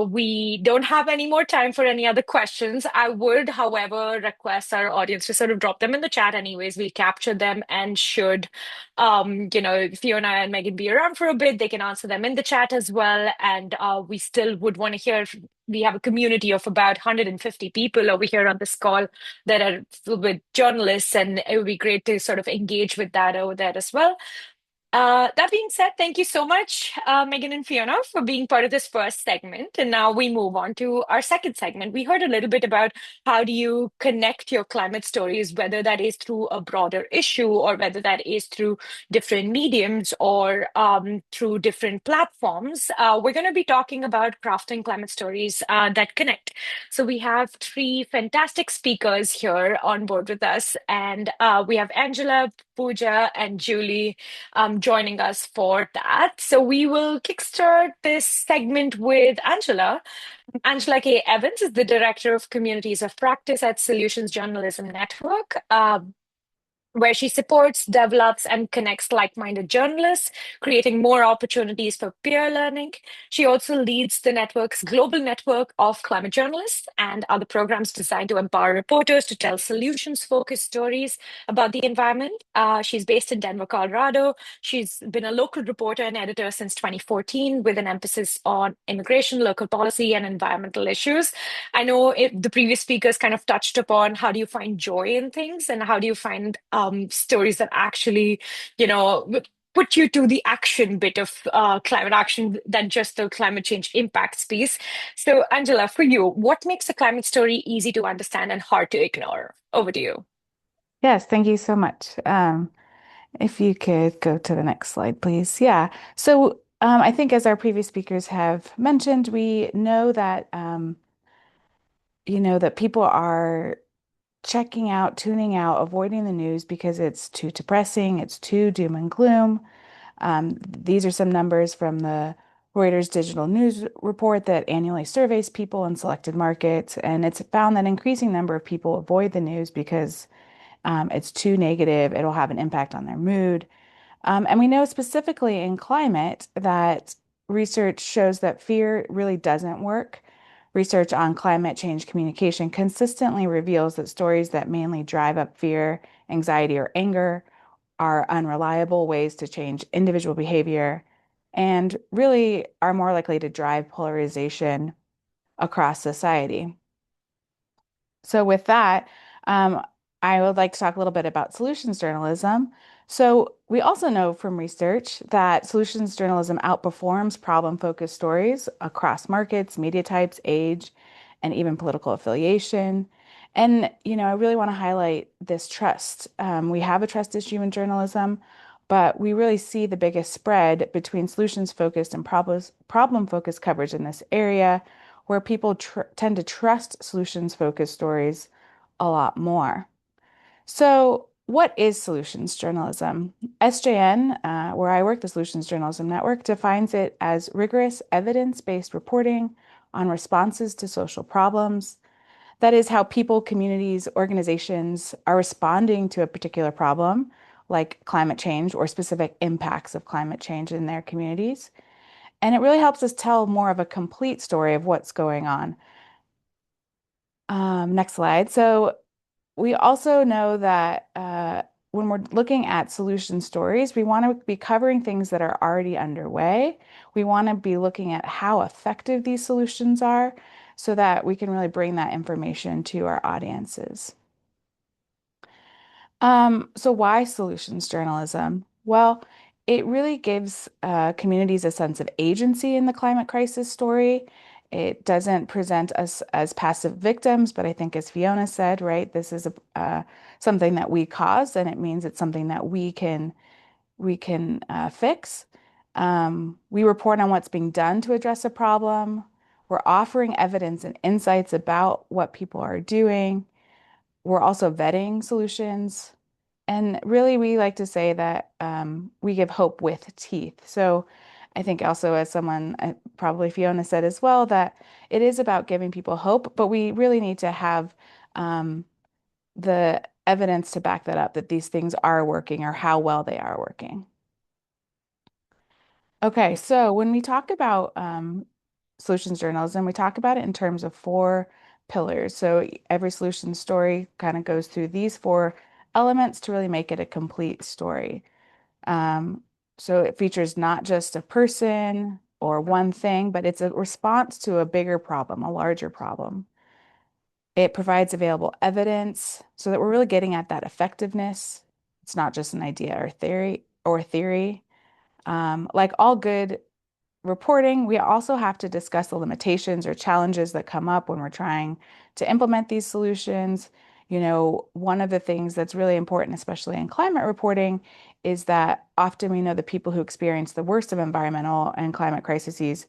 we don't have any more time for any other questions. I would, however, request our audience to sort of drop them in the chat anyways. We'll capture them and should, if Fiona and Megan be around for a bit, they can answer them in the chat as well. And we still would want to hear. We have a community of about 150 people over here on this call that are filled with journalists, and it would be great to sort of engage with that over there as well. That being said, thank you so much, Megan and Fiona, for being part of this first segment. And now we move on to our second segment. We heard a little bit about how do you connect your climate stories, whether that is through a broader issue or whether that is through different mediums or through different platforms. We're going to be talking about crafting climate stories that connect. So we have three fantastic speakers here on board with us, and we have Angela, Pooja, and Julie joining us for that. So we will kickstart this segment with Angela. Angela K. Evans is the Director of Communities of Practice at Solutions Journalism Network, where she supports, develops, and connects like-minded journalists, creating more opportunities for peer learning. She also leads the network's global network of climate journalists and other programs designed to empower reporters to tell solutions-focused stories about the environment. She's based in Denver, Colorado. She's been a local reporter and editor since 2014 with an emphasis on immigration, local policy, and environmental issues. I know the previous speakers kind of touched upon how do you find joy in things and how do you find stories that actually, put you to the action bit of climate action than just the climate change impacts piece. So, Angela, for you, what makes a climate story easy to understand and hard to ignore? Over to you. Yes, thank you so much. If you could go to the next slide, please. Yeah. So I think as our previous speakers have mentioned, we know that that people are checking out, tuning out, avoiding the news because it's too depressing, it's too doom and gloom. These are some numbers from the Reuters Digital News Report that annually surveys people in selected markets, and it's found that an increasing number of people avoid the news because it's too negative, it'll have an impact on their mood. And we know specifically in climate that research shows that fear really doesn't work. Research on climate change communication consistently reveals that stories that mainly drive up fear, anxiety, or anger are unreliable ways to change individual behavior and really are more likely to drive polarization across society. So with that, I would like to talk a little bit about solutions journalism. So we also know from research that solutions journalism outperforms problem-focused stories across markets, media types, age, and even political affiliation. And, I really want to highlight this trust. We have a trust issue in journalism, but we really see the biggest spread between solutions-focused and problem-focused coverage in this area, where people tend to trust solutions-focused stories a lot more. So, what is solutions journalism? SJN, where I work, the Solutions Journalism Network, defines it as rigorous evidence-based reporting on responses to social problems. That is how people, communities, organizations are responding to a particular problem, like climate change or specific impacts of climate change in their communities. And it really helps us tell more of a complete story of what's going on. Next slide. So we also know that when we're looking at solution stories, we want to be covering things that are already underway. We want to be looking at how effective these solutions are so that we can really bring that information to our audiences. So why solutions journalism? Well, it really gives communities a sense of agency in the climate crisis story. It doesn't present us as passive victims, but I think as Fiona said, right, this is something that we caused, and it means it's something that we can fix. We report on what's being done to address a problem. We're offering evidence and insights about what people are doing. We're also vetting solutions. And really, we like to say that we give hope with teeth. So I think also as someone, probably Fiona said as well, that it is about giving people hope, but we really need to have the evidence to back that up, that these things are working or how well they are working. Okay, so when we talk about solutions journalism, we talk about it in terms of 4 pillars. So every solution story kind of goes through these 4 elements to really make it a complete story. Um, so it features not just a person or one thing, but it's a response to a bigger problem, a larger problem. It provides available evidence so that we're really getting at that effectiveness. It's not just an idea or theory. Like all good reporting, we also have to discuss the limitations or challenges that come up when we're trying to implement these solutions. You know, one of the things that's really important, especially in climate reporting, is that often we know the people who experience the worst of environmental and climate crises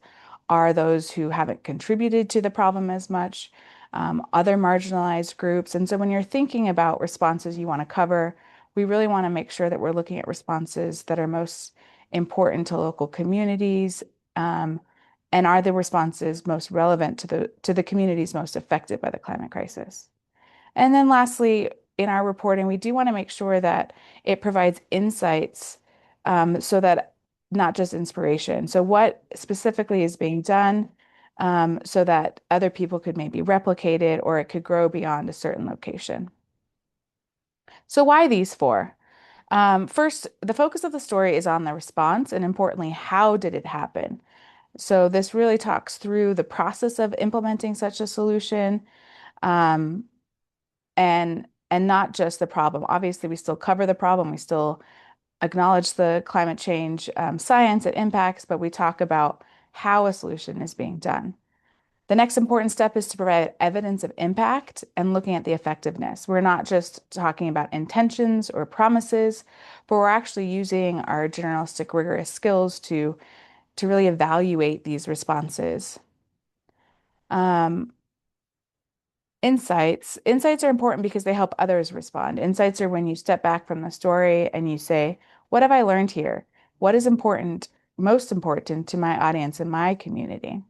are those who haven't contributed to the problem as much, other marginalized groups. And so when you're thinking about responses you want to cover, we really want to make sure that we're looking at responses that are most important to local communities, and are the responses most relevant to the communities most affected by the climate crisis. And then lastly, in our reporting, we do want to make sure that it provides insights, so that not just inspiration. So what specifically is being done, so that other people could maybe replicate it or it could grow beyond a certain location. So why these 4? First, the focus of the story is on the response, and importantly, how did it happen? So this really talks through the process of implementing such a solution, um, and not just the problem. Obviously, we still cover the problem. We still acknowledge the climate change science, it impacts, but we talk about how a solution is being done. The next important step is to provide evidence of impact and looking at the effectiveness. We're not just talking about intentions or promises, but we're actually using our journalistic rigorous skills to really evaluate these responses. Insights are important because they help others respond. Insights are when you step back from the story and you say, what have I learned here? What is important, most important to my audience and my community?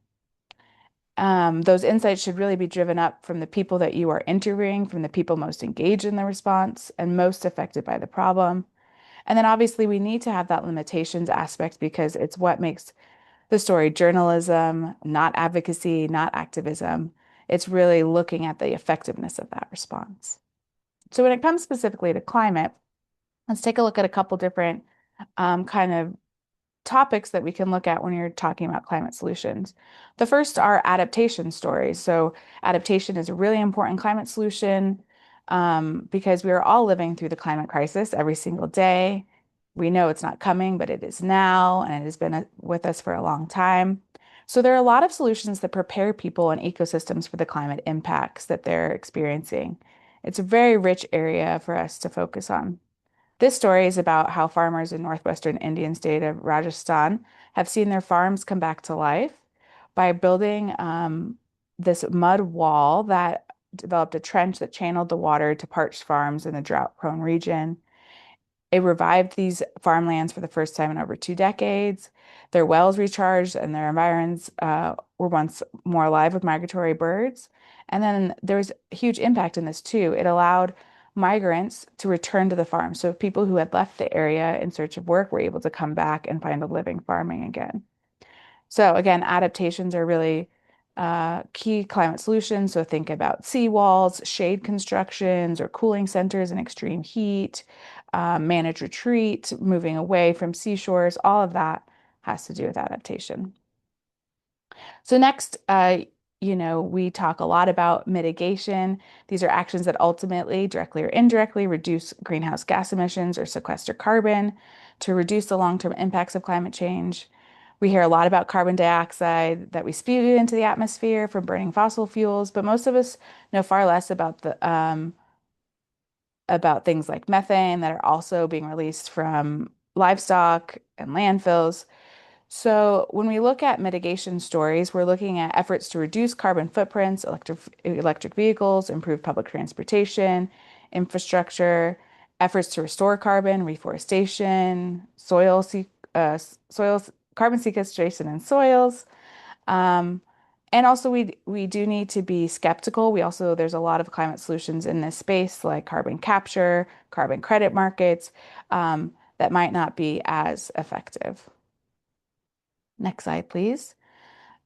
Those insights should really be driven up from the people that you are interviewing, from the people most engaged in the response and most affected by the problem. And then obviously we need to have that limitations aspect because it's what makes the story journalism, not advocacy, not activism. It's really looking at the effectiveness of that response. So when it comes specifically to climate, let's take a look at a couple different kind of topics that we can look at when you're talking about climate solutions. The first are adaptation stories. So adaptation is a really important climate solution because we are all living through the climate crisis every single day. We know it's not coming, but it is now, and it has been with us for a long time. So there are a lot of solutions that prepare people and ecosystems for the climate impacts that they're experiencing. It's a very rich area for us to focus on. This story is about how farmers in northwestern Indian state of Rajasthan have seen their farms come back to life by building this mud wall that developed a trench that channeled the water to parched farms in a drought-prone region. It revived these farmlands for the first time in over 2 decades. Their wells recharged and their environs were once more alive with migratory birds. And then there was a huge impact in this too. It allowed migrants to return to the farm. So people who had left the area in search of work were able to come back and find a living farming again. So again, adaptations are really key climate solutions. So think about seawalls, shade constructions, or cooling centers in extreme heat, managed retreat, moving away from seashores. All of that has to do with adaptation. So next, we talk a lot about mitigation. These are actions that ultimately, directly or indirectly, reduce greenhouse gas emissions or sequester carbon to reduce the long-term impacts of climate change. We hear a lot about carbon dioxide that we spew into the atmosphere from burning fossil fuels, but most of us know far less about things like methane that are also being released from livestock and landfills. So when we look at mitigation stories, we're looking at efforts to reduce carbon footprints, electric vehicles, improve public transportation, infrastructure, efforts to restore carbon, reforestation, carbon sequestration in soils. And also we do need to be skeptical. There's a lot of climate solutions in this space like carbon capture, carbon credit markets, that might not be as effective. Next slide, please.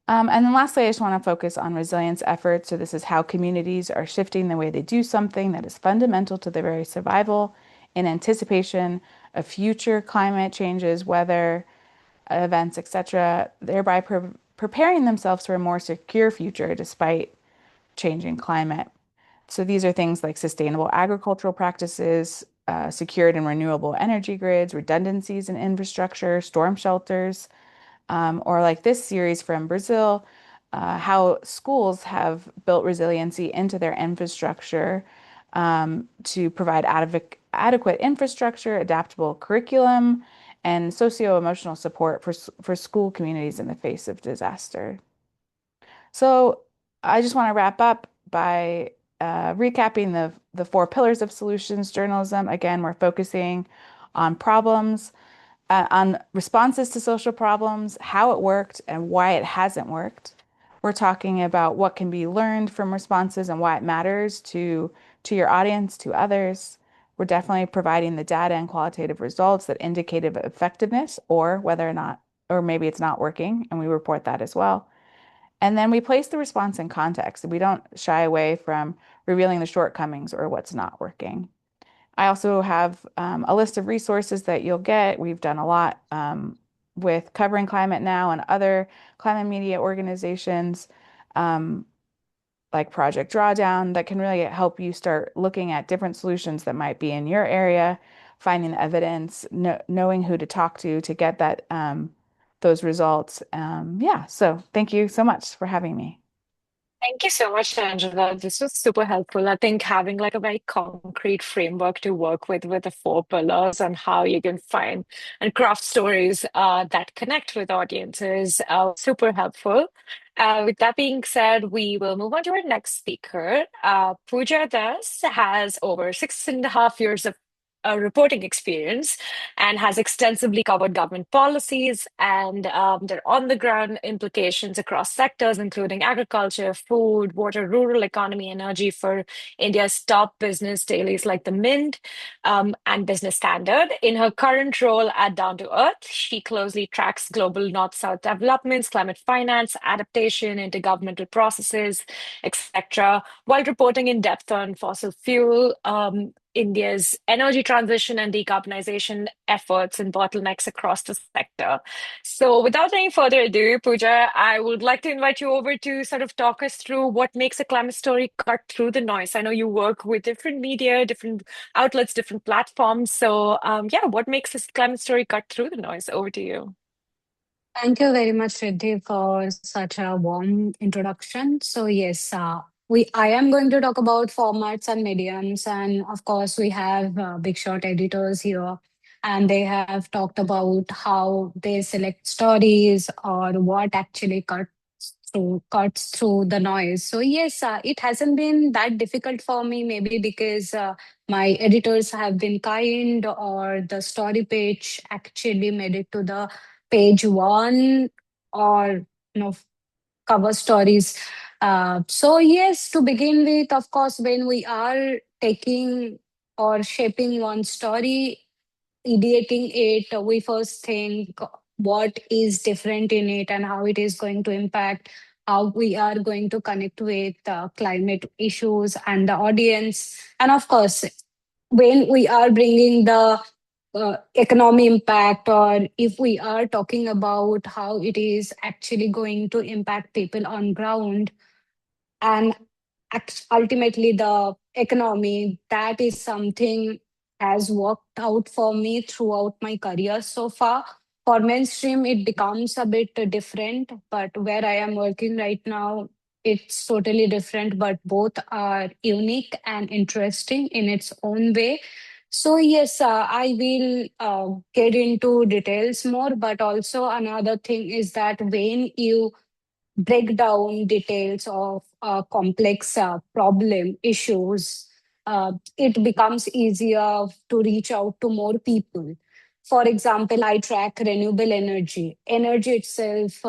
And then lastly, I just want to focus on resilience efforts. So this is how communities are shifting the way they do something that is fundamental to their very survival in anticipation of future climate changes, weather events, etc., thereby preparing themselves for a more secure future despite changing climate. So these are things like sustainable agricultural practices, secured and renewable energy grids, redundancies in infrastructure, storm shelters, or like this series from Brazil, how schools have built resiliency into their infrastructure to provide adequate infrastructure, adaptable curriculum, and socio-emotional support for school communities in the face of disaster. So I just want to wrap up by recapping the 4 pillars of solutions journalism. Again, we're focusing on problems, on responses to social problems, how it worked and why it hasn't worked. We're talking about what can be learned from responses and why it matters to your audience, to others. We're definitely providing the data and qualitative results that indicate effectiveness or whether or not, or maybe it's not working, and we report that as well. And then we place the response in context. We don't shy away from revealing the shortcomings or what's not working. I also have a list of resources that you'll get. We've done a lot with Covering Climate Now and other climate media organizations like Project Drawdown that can really help you start looking at different solutions that might be in your area, finding evidence, knowing who to talk to get that those results. Yeah, so thank you so much for having me. Thank you so much, Angela. This was super helpful. I think having like a very concrete framework to work with the 4 pillars and how you can find and craft stories that connect with audiences, super helpful. With that being said, we will move on to our next speaker. Pooja Das has over 6.5 years of reporting experience and has extensively covered government policies and their on-the-ground implications across sectors, including agriculture, food, water, rural economy, energy for India's top business dailies like the Mint and Business Standard. In her current role at Down to Earth, she closely tracks global North-South developments, climate finance, adaptation, intergovernmental processes, etc., while reporting in depth on fossil fuel, India's energy transition and decarbonization efforts and bottlenecks across the sector. So, without any further ado, Pooja, I would like to invite you over to sort of talk us through what makes a climate story cut through the noise. I know you work with different media, different outlets, different platforms. So, yeah, what makes this climate story cut through the noise? Over to you. Thank you very much, Riddhi, for such a warm introduction. So yes, I am going to talk about formats and mediums, and of course we have big shot editors here, and they have talked about how they select stories or what actually cut cuts through the noise. So yes, it hasn't been that difficult for me, maybe because my editors have been kind, or the story page actually made it to the page one, or you know cover stories. So yes, to begin with, of course, when we are taking or shaping one story, ideating it, we first think what is different in it and how it is going to impact, how we are going to connect with climate issues and the audience. And of course, when we are bringing the economy impact, or if we are talking about how it is actually going to impact people on ground, and ultimately the economy, that is something has worked out for me throughout my career so far. For mainstream it becomes a bit different, but where I am working right now, it's totally different, but both are unique and interesting in its own way. So yes, I will get into details more, but also another thing is that when you break down details of complex problem issues, it becomes easier to reach out to more people. For example, I track renewable energy. Energy itself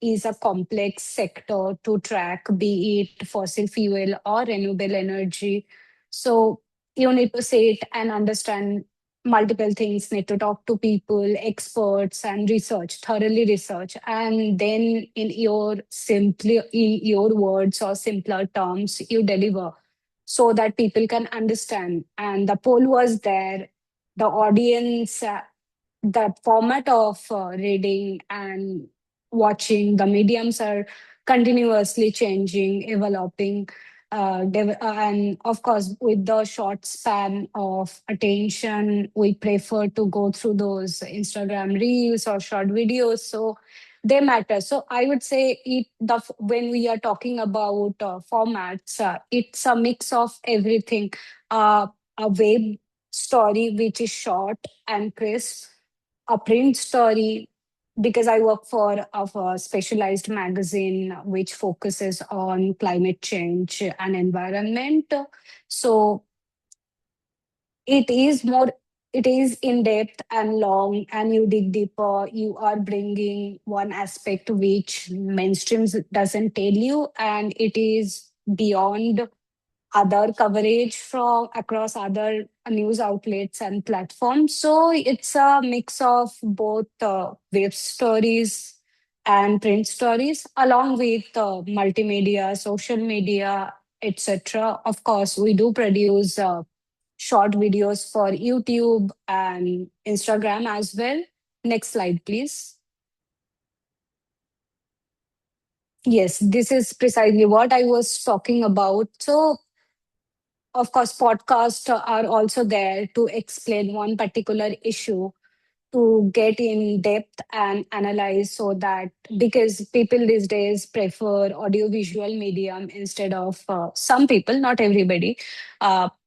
is a complex sector to track, be it fossil fuel or renewable energy. So you need to sit and understand multiple things, need to talk to people, experts, and research, thoroughly research, and then in your words or simpler terms you deliver, so that people can understand. And the poll was there, the audience, the format of reading and watching, the mediums are continuously changing, developing, and of course with the short span of attention, we prefer to go through those Instagram reels or short videos, so they matter. So I would say when we are talking about formats, it's a mix of everything. A web story which is short and crisp, a print story, because I work for of a specialized magazine which focuses on climate change and environment. So it is more, it is in depth and long, and you dig deeper. You are bringing one aspect which mainstream doesn't tell you, and it is beyond other coverage from across other news outlets and platforms. So it's a mix of both web stories and print stories, along with multimedia, social media, etc. Of course, we do produce short videos for YouTube and Instagram as well. Next slide, please. Yes, this is precisely what I was talking about. So of course, podcasts are also there to explain one particular issue, to get in depth and analyze, so that because people these days prefer audiovisual medium instead of some people, not everybody,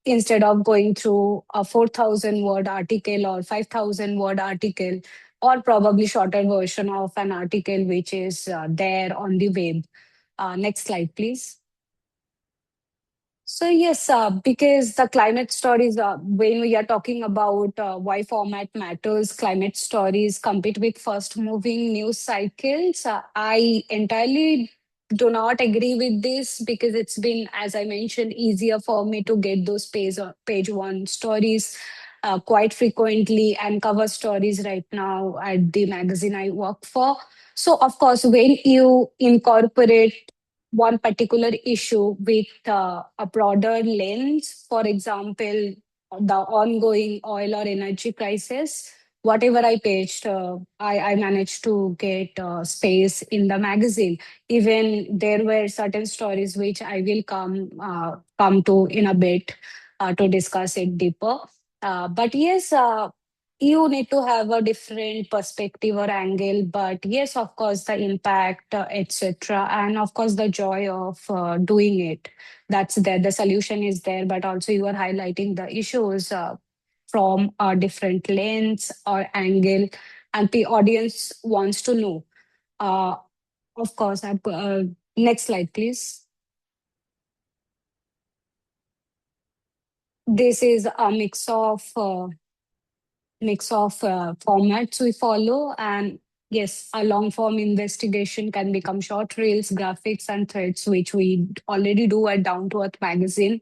instead of going through a 4,000 word article or 5,000 word article, or probably shorter version of an article which is there on the web. Next slide, please. So yes, because the climate stories, when we are talking about why format matters, climate stories compete with fast-moving news cycles. I entirely do not agree with this, because it's been, as I mentioned, easier for me to get those page one stories quite frequently, and cover stories right now at the magazine I work for. So of course, when you incorporate one particular issue with a broader lens. For example, the ongoing oil or energy crisis. Whatever I pitched, I managed to get space in the magazine. Even there were certain stories which I will come to in a bit to discuss it deeper. But yes, you need to have a different perspective or angle, but yes, of course, the impact, etc., and of course the joy of doing it, that's there, the solution is there, but also you are highlighting the issues from a different lens or angle, and the audience wants to know. uh, Of course, next slide, please. This is a mix of formats we follow, and yes, a long form investigation can become short reels, graphics, and threads, which we already do at Down to Earth magazine.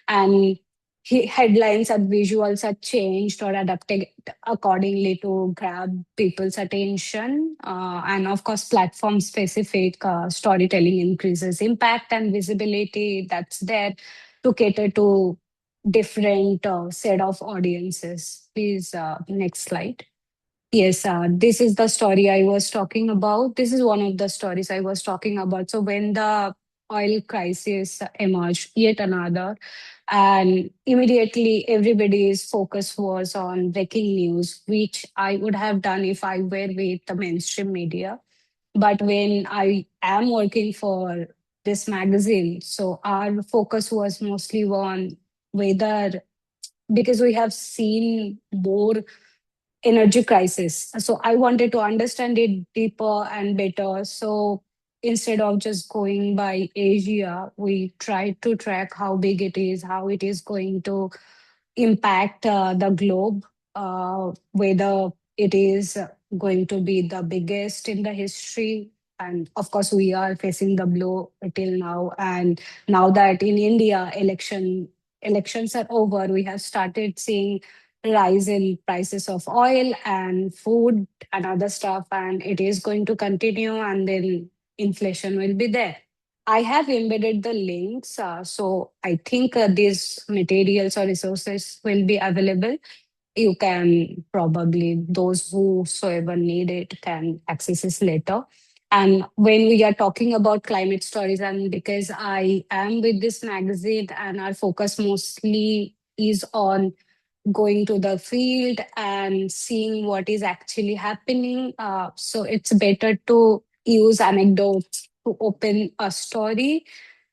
And headlines and visuals are changed or adapted accordingly to grab people's attention. And of course, platform specific storytelling increases impact and visibility that's there to cater to different set of audiences. Please, next slide. Yes, this is the story I was talking about. This is one of the stories I was talking about. So when the oil crisis emerged, yet another, and immediately everybody's focus was on breaking news, which I would have done if I were with the mainstream media. But when I am working for this magazine, so our focus was mostly on whether, because we have seen more energy crisis. So I wanted to understand it deeper and better. So instead of just going by Asia, we tried to track how big it is, how it is going to impact the globe, whether it is going to be the biggest in the history. And of course, we are facing the blow till now. And now that in India, elections are over, we have started seeing rise in prices of oil and food and other stuff, and it is going to continue, and then inflation will be there. I have embedded the links, so I think these materials or resources will be available. You can probably, those whosoever need it can access this later. And when we are talking about climate stories, and because I am with this magazine and our focus mostly is on going to the field and seeing what is actually happening. So it's better to use anecdotes to open a story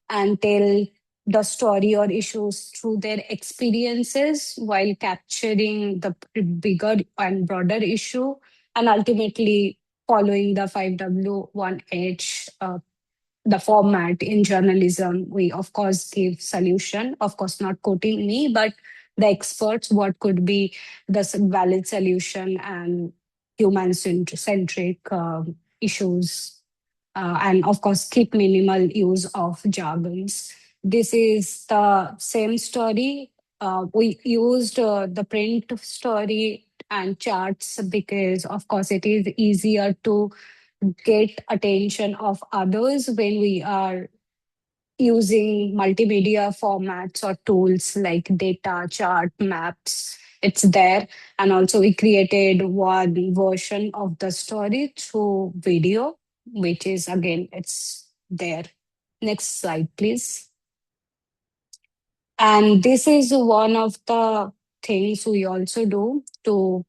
and tell the story or issues through their experiences while capturing the bigger and broader issue, and ultimately following the 5W1H, the format in journalism. We of course give solution, of course not quoting me, but the experts what could be the valid solution and human centric issues, and of course keep minimal use of jargons. This is the same story. We used the print story and charts because of course it is easier to get attention of others when we are using multimedia formats or tools like data, chart, maps. It's there. And also, we created one version of the story through video, which is again, it's there. Next slide, please. And this is one of the things we also do to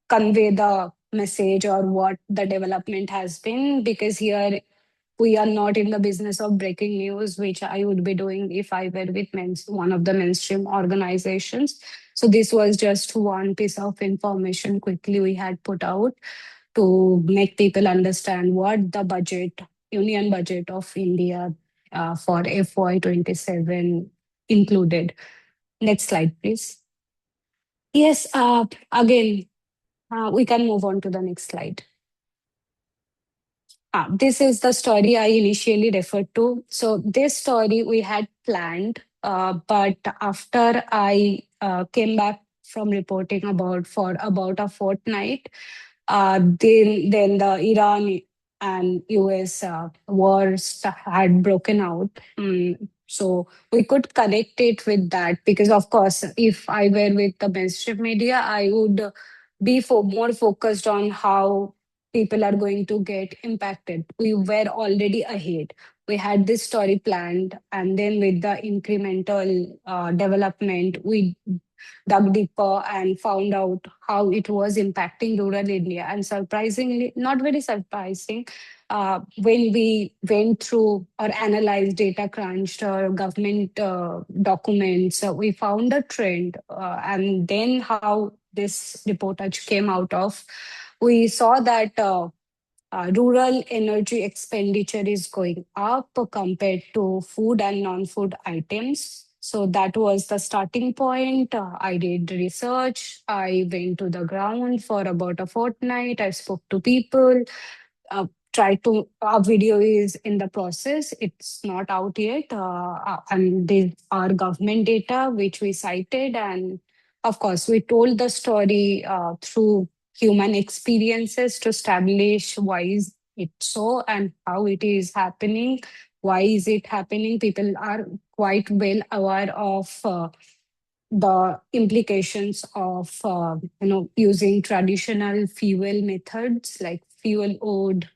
convey the message or what the development has been, because here we are not in the business of breaking news, which I would be doing if I were with one of the mainstream organizations. So this was just one piece of information quickly we had put out to make people understand what the budget, union budget of India for FY27 included. Next slide, please. Yes, again, we can move on to the next slide. This is the story I initially referred to. So this story we had planned, but after I came back from reporting for about a fortnight, then the Iran and US wars had broken out. So we could connect it with that because, of course, if I were with the mainstream media, I would be more focused on how people are going to get impacted. We were already ahead. We had this story planned, and then with the incremental development, we dug deeper and found out how it was impacting rural India. And surprisingly, not very surprising, when we went through or analyzed data crunched or government documents, we found a trend. And then how this reportage came out of, we saw that rural energy expenditure is going up compared to food and non-food items. So that was the starting point. I did research. I went to the ground for about a fortnight. I spoke to people. Tried to. Our video is in the process. It's not out yet. And these are government data which we cited, and of course we told the story through human experiences to establish why is it so and how it is happening. Why is it happening? People are quite well aware of the implications of using traditional fuel methods like fuel wood,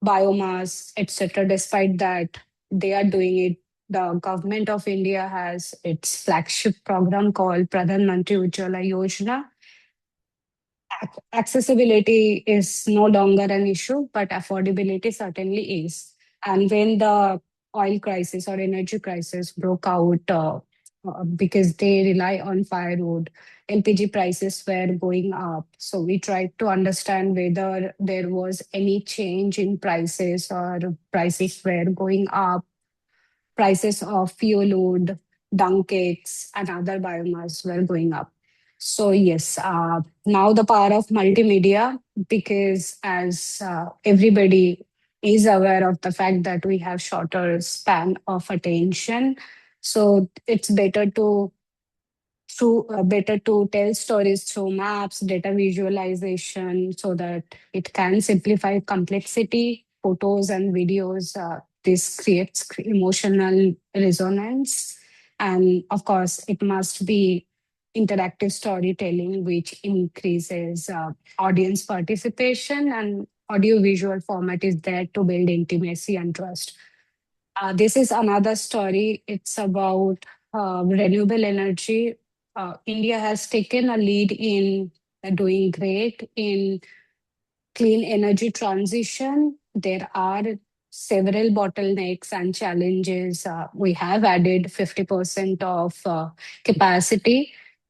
biomass, etc. Despite that, they are doing it. The government of India has its flagship program called Pradhan Mantri Ujjwala Yojana. Accessibility is no longer an issue, but affordability certainly is. And when the oil crisis or energy crisis broke out, because they rely on firewood, LPG prices were going up. So we tried to understand whether there was any change in prices or prices were going up. Prices of fuel wood, dung cakes, and other biomass were going up. So yes, now the power of multimedia, because as everybody is aware of the fact that we have shorter span of attention, so it's better to tell stories through maps, data visualization, so that it can simplify complexity, photos and videos. This creates emotional resonance. And of course, it must be interactive storytelling, which increases audience participation, and audio-visual format is there to build intimacy and trust. This is another story. It's about renewable energy. India has taken a lead in doing great in clean energy transition. There are several bottlenecks and challenges. We have added 50% of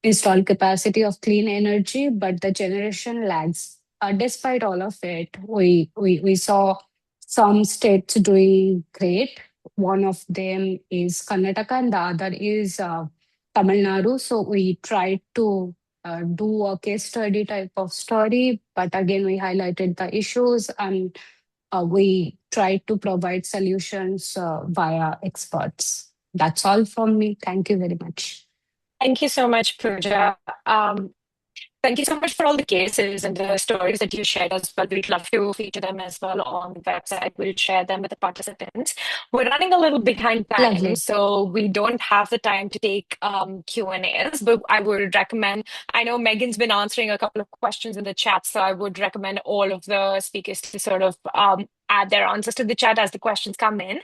installed capacity of clean energy, but the generation lags. Despite all of it, we saw some states doing great. One of them is Karnataka, and the other is Tamil Nadu. So we tried to do a case study type of story, but again, we highlighted the issues and we tried to provide solutions via experts. That's all from me. Thank you very much. Thank you so much, Pooja. Thank you so much for all the cases and the stories that you shared as well. We'd love to feature them as well on the website. We'll share them with the participants. We're running a little behind time, Lovely. so we don't have the time to take Q&As, but I would recommend, I know Megan's been answering a couple of questions in the chat, so I would recommend all of the speakers to sort of add their answers to the chat as the questions come in.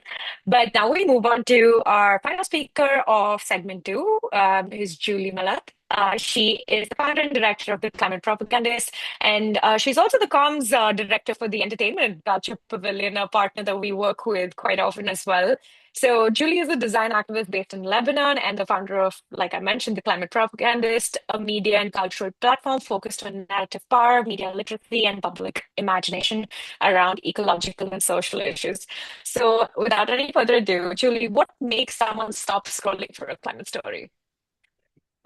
But now we move on to our final speaker of segment two, is Julie Malat. She is the founder and director of the Climate Propagandist, and she's also the comms director for the Entertainment and Culture Pavilion, a partner that we work with quite often as well. So Julie is a design activist based in Lebanon and the founder of, like I mentioned, the Climate Propagandist, a media and cultural platform focused on narrative power, media literacy, and public imagination around ecological and social issues. So without any further ado, Julie, what makes someone stop scrolling for a climate story?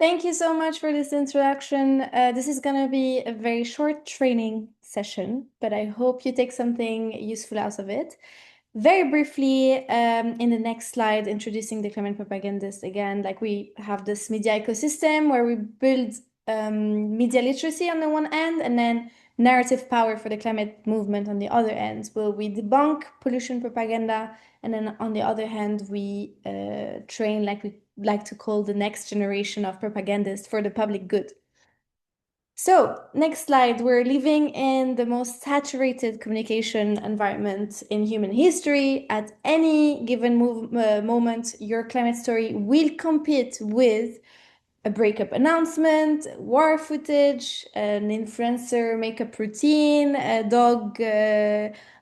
Thank you so much for this introduction. This is going to be a very short training session, but I hope you take something useful out of it. Very briefly, in the next slide, introducing the climate propagandist again, like we have this media ecosystem where we build media literacy on the one end, and then narrative power for the climate movement on the other end. Well, we debunk pollution propaganda, and then on the other hand, we train, like we like to call, the next generation of propagandists for the public good. So, next slide. We're living in the most saturated communication environment in human history. At any given moment, your climate story will compete with a breakup announcement, war footage, an influencer makeup routine, a dog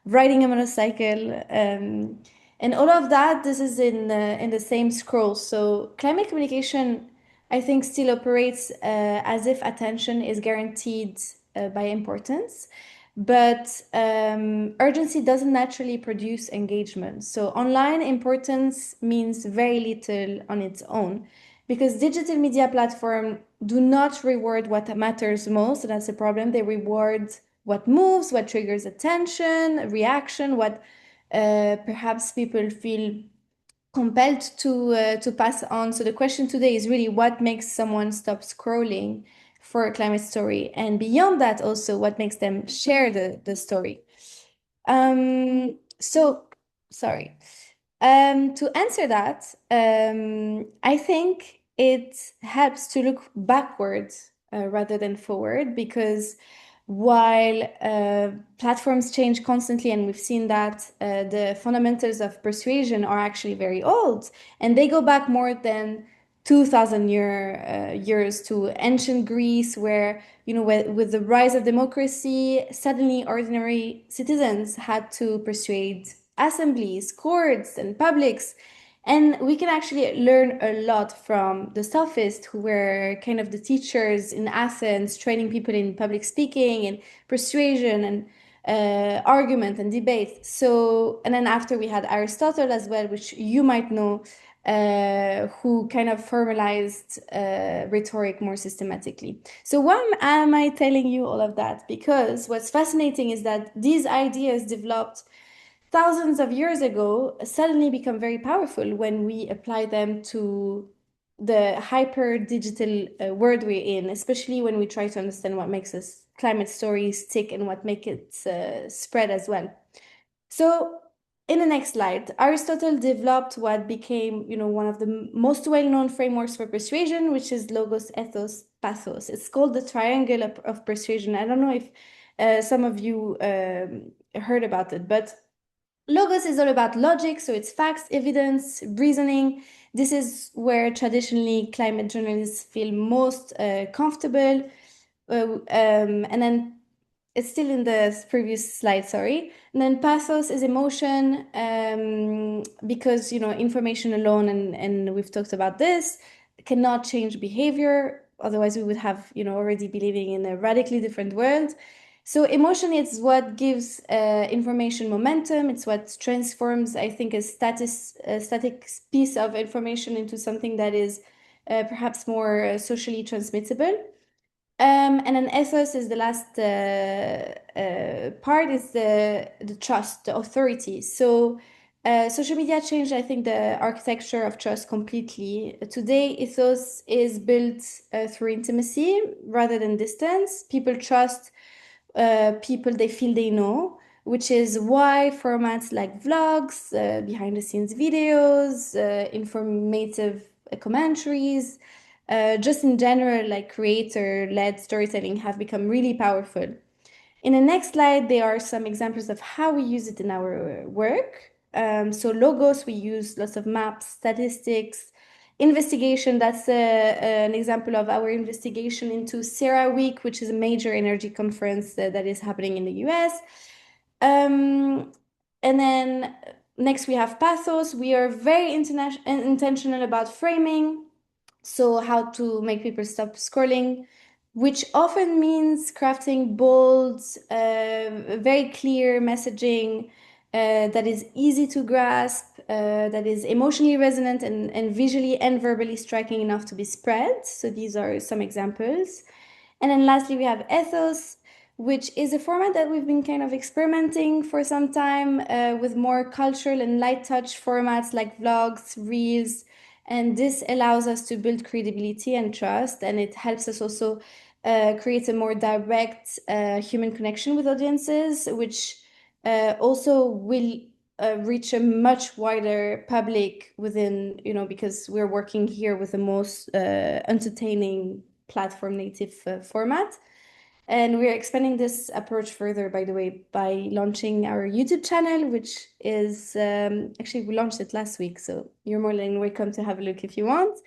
riding a motorcycle, and all of that. This is in the same scroll. So climate communication, I think, still operates as if attention is guaranteed by importance. but urgency doesn't naturally produce engagement. So online importance means very little on its own, because digital media platforms do not reward what matters most. And that's a problem. They reward what moves, what triggers attention, reaction, what perhaps people feel compelled to pass on. So the question today is really what makes someone stop scrolling for a climate story, and beyond that, also what makes them share the story. So sorry. To answer that, I think it helps to look backwards rather than forward, because while platforms change constantly, and we've seen that the fundamentals of persuasion are actually very old, and they go back more than 2000 years to ancient Greece, where, with the rise of democracy, suddenly ordinary citizens had to persuade assemblies, courts, and publics. And we can actually learn a lot from the sophists, who were kind of the teachers in Athens, training people in public speaking and persuasion and argument and debate. So, and then after we had Aristotle as well, which you might know, who kind of formalized rhetoric more systematically. So why am I telling you all of that? Because what's fascinating is that these ideas developed thousands of years ago suddenly become very powerful when we apply them to the hyper digital world we're in, especially when we try to understand what makes us climate stories tick and what makes it spread as well. So in the next slide, Aristotle developed what became, one of the most well-known frameworks for persuasion, which is logos, ethos, pathos. It's called the triangle of persuasion. I don't know if some of you heard about it, but logos is all about logic, so it's facts, evidence, reasoning. This is where traditionally climate journalists feel most comfortable. And then it's still in the previous slide, sorry. And then pathos is emotion, because, information alone, and we've talked about this, cannot change behavior. Otherwise, we would have, already be living in a radically different world. So emotion is what gives information momentum. It's what transforms, I think, a static piece of information into something that is perhaps more socially transmissible. And then ethos is the last part, is the trust, the authority. So social media changed, I think, the architecture of trust completely. Today, ethos is built through intimacy rather than distance. People trust people they feel they know, which is why formats like vlogs, behind the scenes videos, informative commentaries, just in general, like creator-led storytelling have become really powerful. In the next slide, there are some examples of how we use it in our work. So logos, we use lots of maps, statistics, investigation. That's an example of our investigation into CERAWeek, which is a major energy conference that is happening in the US. And then next we have pathos. We are very intentional about framing. So how to make people stop scrolling, which often means crafting bold, very clear messaging that is easy to grasp, that is emotionally resonant and visually and verbally striking enough to be spread. So these are some examples. And then lastly, we have ethos, which is a format that we've been kind of experimenting for some time with more cultural and light touch formats like vlogs, reels. And this allows us to build credibility and trust, and it helps us also create a more direct human connection with audiences, which also will reach a much wider public within, because we're working here with the most entertaining platform native format. And we're expanding this approach further, by the way, by launching our YouTube channel, which is actually, we launched it last week, so you're more than welcome to have a look if you want.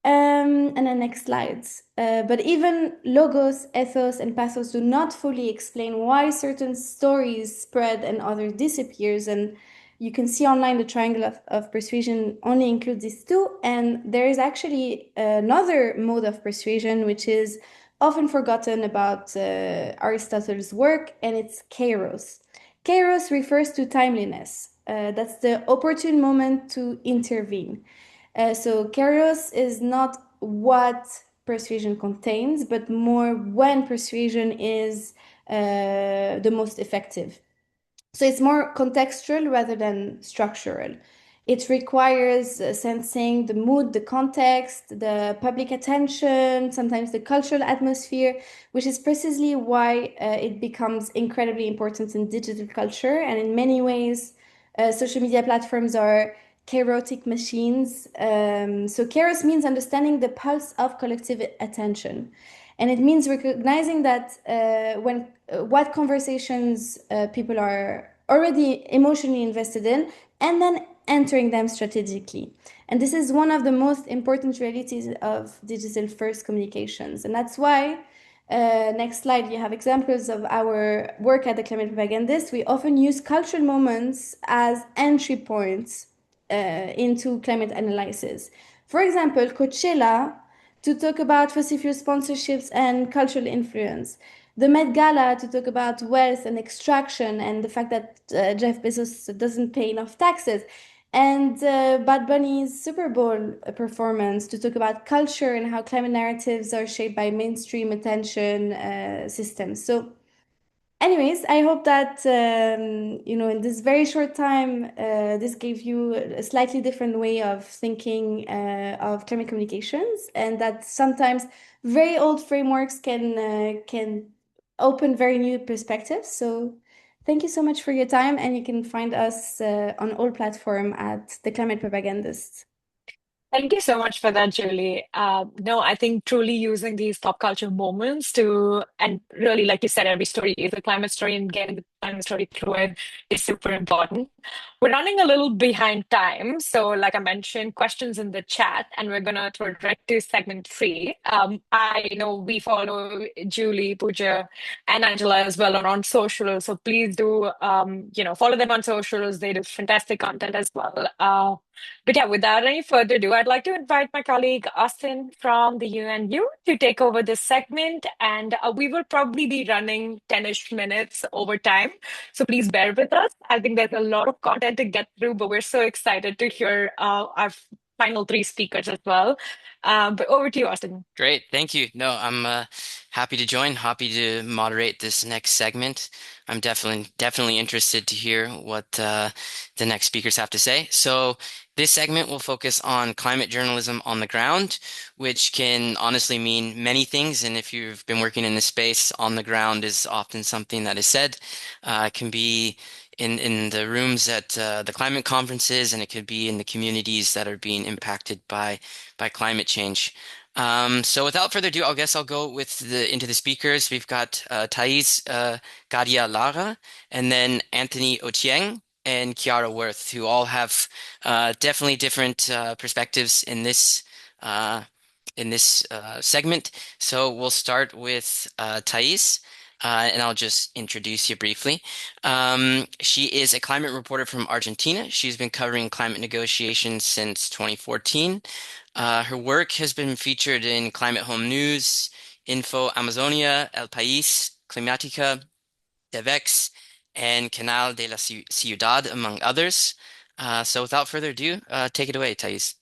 And then next slides. But even logos, ethos, and pathos do not fully explain why certain stories spread and others disappears. And you can see online the triangle of persuasion only includes these two. And there is actually another mode of persuasion, which is often forgotten about Aristotle's work, and it's kairos. Kairos refers to timeliness. That's the opportune moment to intervene. So kairos is not what persuasion contains, but more when persuasion is the most effective. So it's more contextual rather than structural. It requires sensing the mood, the context, the public attention, sometimes the cultural atmosphere, which is precisely why it becomes incredibly important in digital culture. And in many ways, social media platforms are kairotic machines. So kairos means understanding the pulse of collective attention. And it means recognizing that when what conversations people are already emotionally invested in, and then entering them strategically. And this is one of the most important realities of digital first communications. And that's why, next slide, you have examples of our work at the Climate Propagandist. We often use cultural moments as entry points into climate analysis. For example, Coachella to talk about fossil fuel sponsorships and cultural influence. The Met Gala to talk about wealth and extraction and the fact that Jeff Bezos doesn't pay enough taxes. And Bad Bunny's Super Bowl performance to talk about culture and how climate narratives are shaped by mainstream attention systems. So anyways, I hope that in this very short time, this gave you a slightly different way of thinking of climate communications, and that sometimes very old frameworks can open very new perspectives. So, thank you so much for your time, and you can find us on all platform at the Climate Propagandist. Thank you so much for that, Julie. No, I think truly using these pop culture moments and really, like you said, every story is a climate story, and getting the climate story through it is super important. We're running a little behind time. So, like I mentioned, questions in the chat, and we're going to throw it right to segment 3. I know we follow Julie, Pooja, and Angela as well on social. So please do, follow them on socials. They do fantastic content as well. But yeah, without any further ado, I'd like to invite my colleague Austin from the UNU to take over this segment. And we will probably be running 10-ish minutes over time. So please bear with us. I think there's a lot of content to get through, but we're so excited to hear our final 3 speakers as well. But over to you, Austin. Great, thank you. No, I'm happy to join, happy to moderate this next segment. I'm definitely interested to hear what the next speakers have to say. So this segment will focus on climate journalism on the ground, which can honestly mean many things. And if you've been working in this space, on the ground is often something that is said. It can be in the rooms at the climate conferences, and it could be in the communities that are being impacted by climate change. So without further ado, I guess I'll go into the speakers. We've got Thais Gadia Lara, and then Anthony Ochieng and Kiara Worth, who all have definitely different perspectives in this segment. So we'll start with Thais. And I'll just introduce you briefly. She is a climate reporter from Argentina. She's been covering climate negotiations since 2014. Her work has been featured in Climate Home News, Info Amazonia, El País, Climática, Devex, and Canal de la Ciudad, among others. So without further ado, take it away, Thais.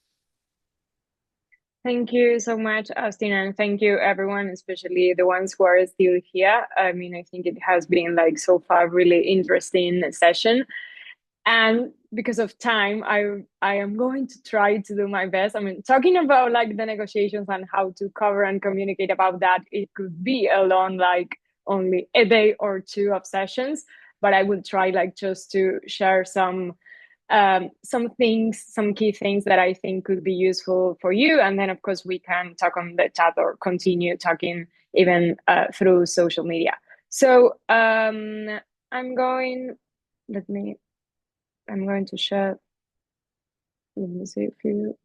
Thank you so much, Austin, and thank you everyone, especially the ones who are still here. I mean, I think it has been so far really interesting session. And because of time, I am going to try to do my best. I mean, talking about the negotiations and how to cover and communicate about that, it could be a long only a day or 2 of sessions, but I will try just to share some things, some key things that I think could be useful for you. And then, of course, we can talk on the chat or continue talking even through social media. So I'm going to share. Let me see if you.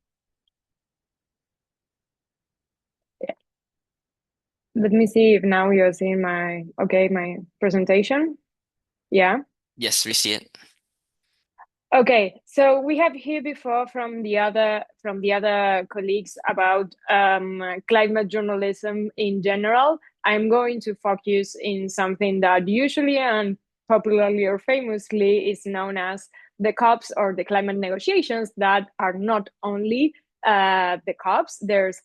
Yeah. Let me see if now you're seeing my presentation. Yeah. Yes, we see it. Okay, so we have heard before from the other colleagues about climate journalism in general. I'm going to focus in something that usually and popularly or famously is known as the COPs or the climate negotiations that are not only the COPs. There's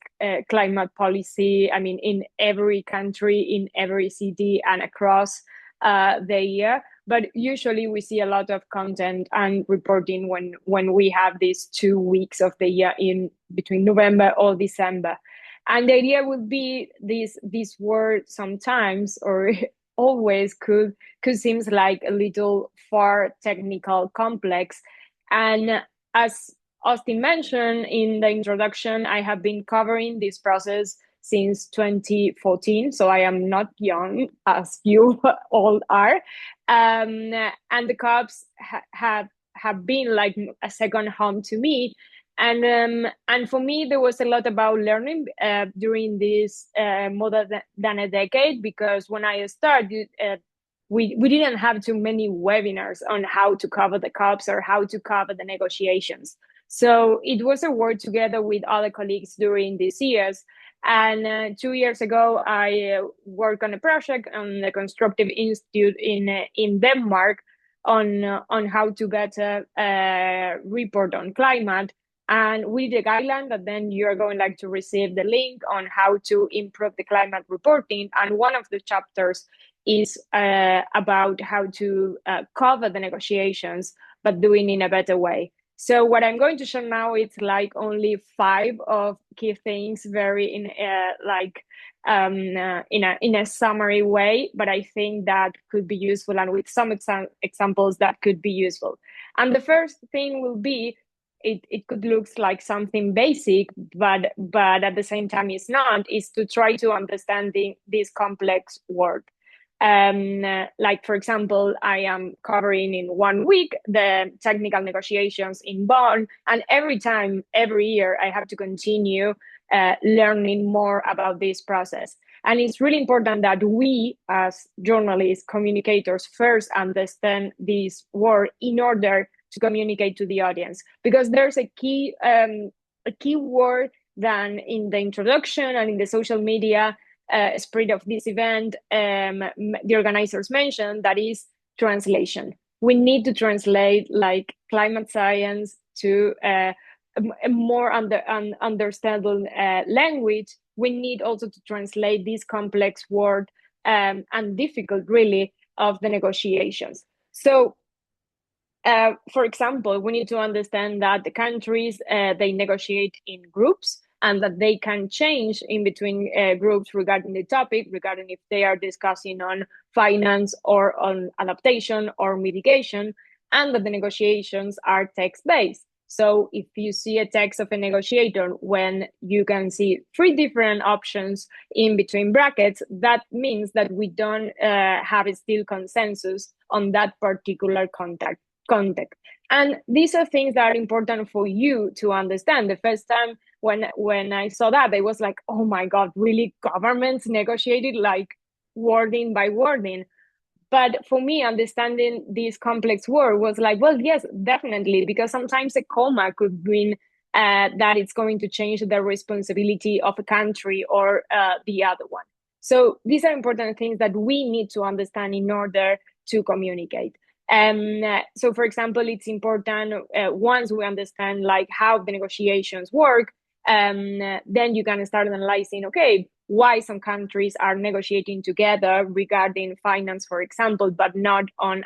climate policy, I mean, in every country, in every city and across the year, but usually we see a lot of content and reporting when we have these 2 weeks of the year in between November or December. And the idea would be this word sometimes or always could seems like a little far technical complex. And as Austin mentioned in the introduction, I have been covering this process since 2014, so I am not young as you all are. And the COPs have been like a second home to me. And for me, there was a lot about learning during this more than a decade, because when I started, we didn't have too many webinars on how to cover the COPs or how to cover the negotiations. So it was a work together with other colleagues during these years. And 2 years ago, I worked on a project on the Constructive Institute in Denmark on how to get a report on climate. And with the guideline that then you're going like to receive the link on how to improve the climate reporting. And one of the chapters is about how to cover the negotiations, but doing in a better way. So what I'm going to show now, it's like only 5 of key things, very in a summary way, but I think that could be useful, and with some examples that could be useful. And the first thing will be, it could look like something basic, but at the same time it's not, is to try to understand this complex word. Like, for example, I am covering in 1 week the technical negotiations in Bonn, and every year, I have to continue learning more about this process. And it's really important that we, as journalists, communicators, first understand this word in order to communicate to the audience, because there's a key word that in the introduction and in the social media spirit of this event, the organizers mentioned, that is translation. We need to translate like climate science to a more understandable language. We need also to translate this complex word and difficult, really, of the negotiations. So, for example, we need to understand that the countries, they negotiate in groups, and that they can change in between groups regarding the topic, regarding if they are discussing on finance or on adaptation or mitigation, and that the negotiations are text-based. So if you see a text of a negotiator, when you can see 3 different options in between brackets, that means that we don't have still consensus on that particular context. And these are things that are important for you to understand. The first time when I saw that, I was like, oh my God, really, governments negotiated like wording by wording? But for me, understanding this complex word was like, well, yes, definitely, because sometimes a comma could mean that it's going to change the responsibility of a country or the other one. So these are important things that we need to understand in order to communicate. So, for example, it's important once we understand like how the negotiations work, then you can start analyzing, okay, why some countries are negotiating together regarding finance, for example, but not on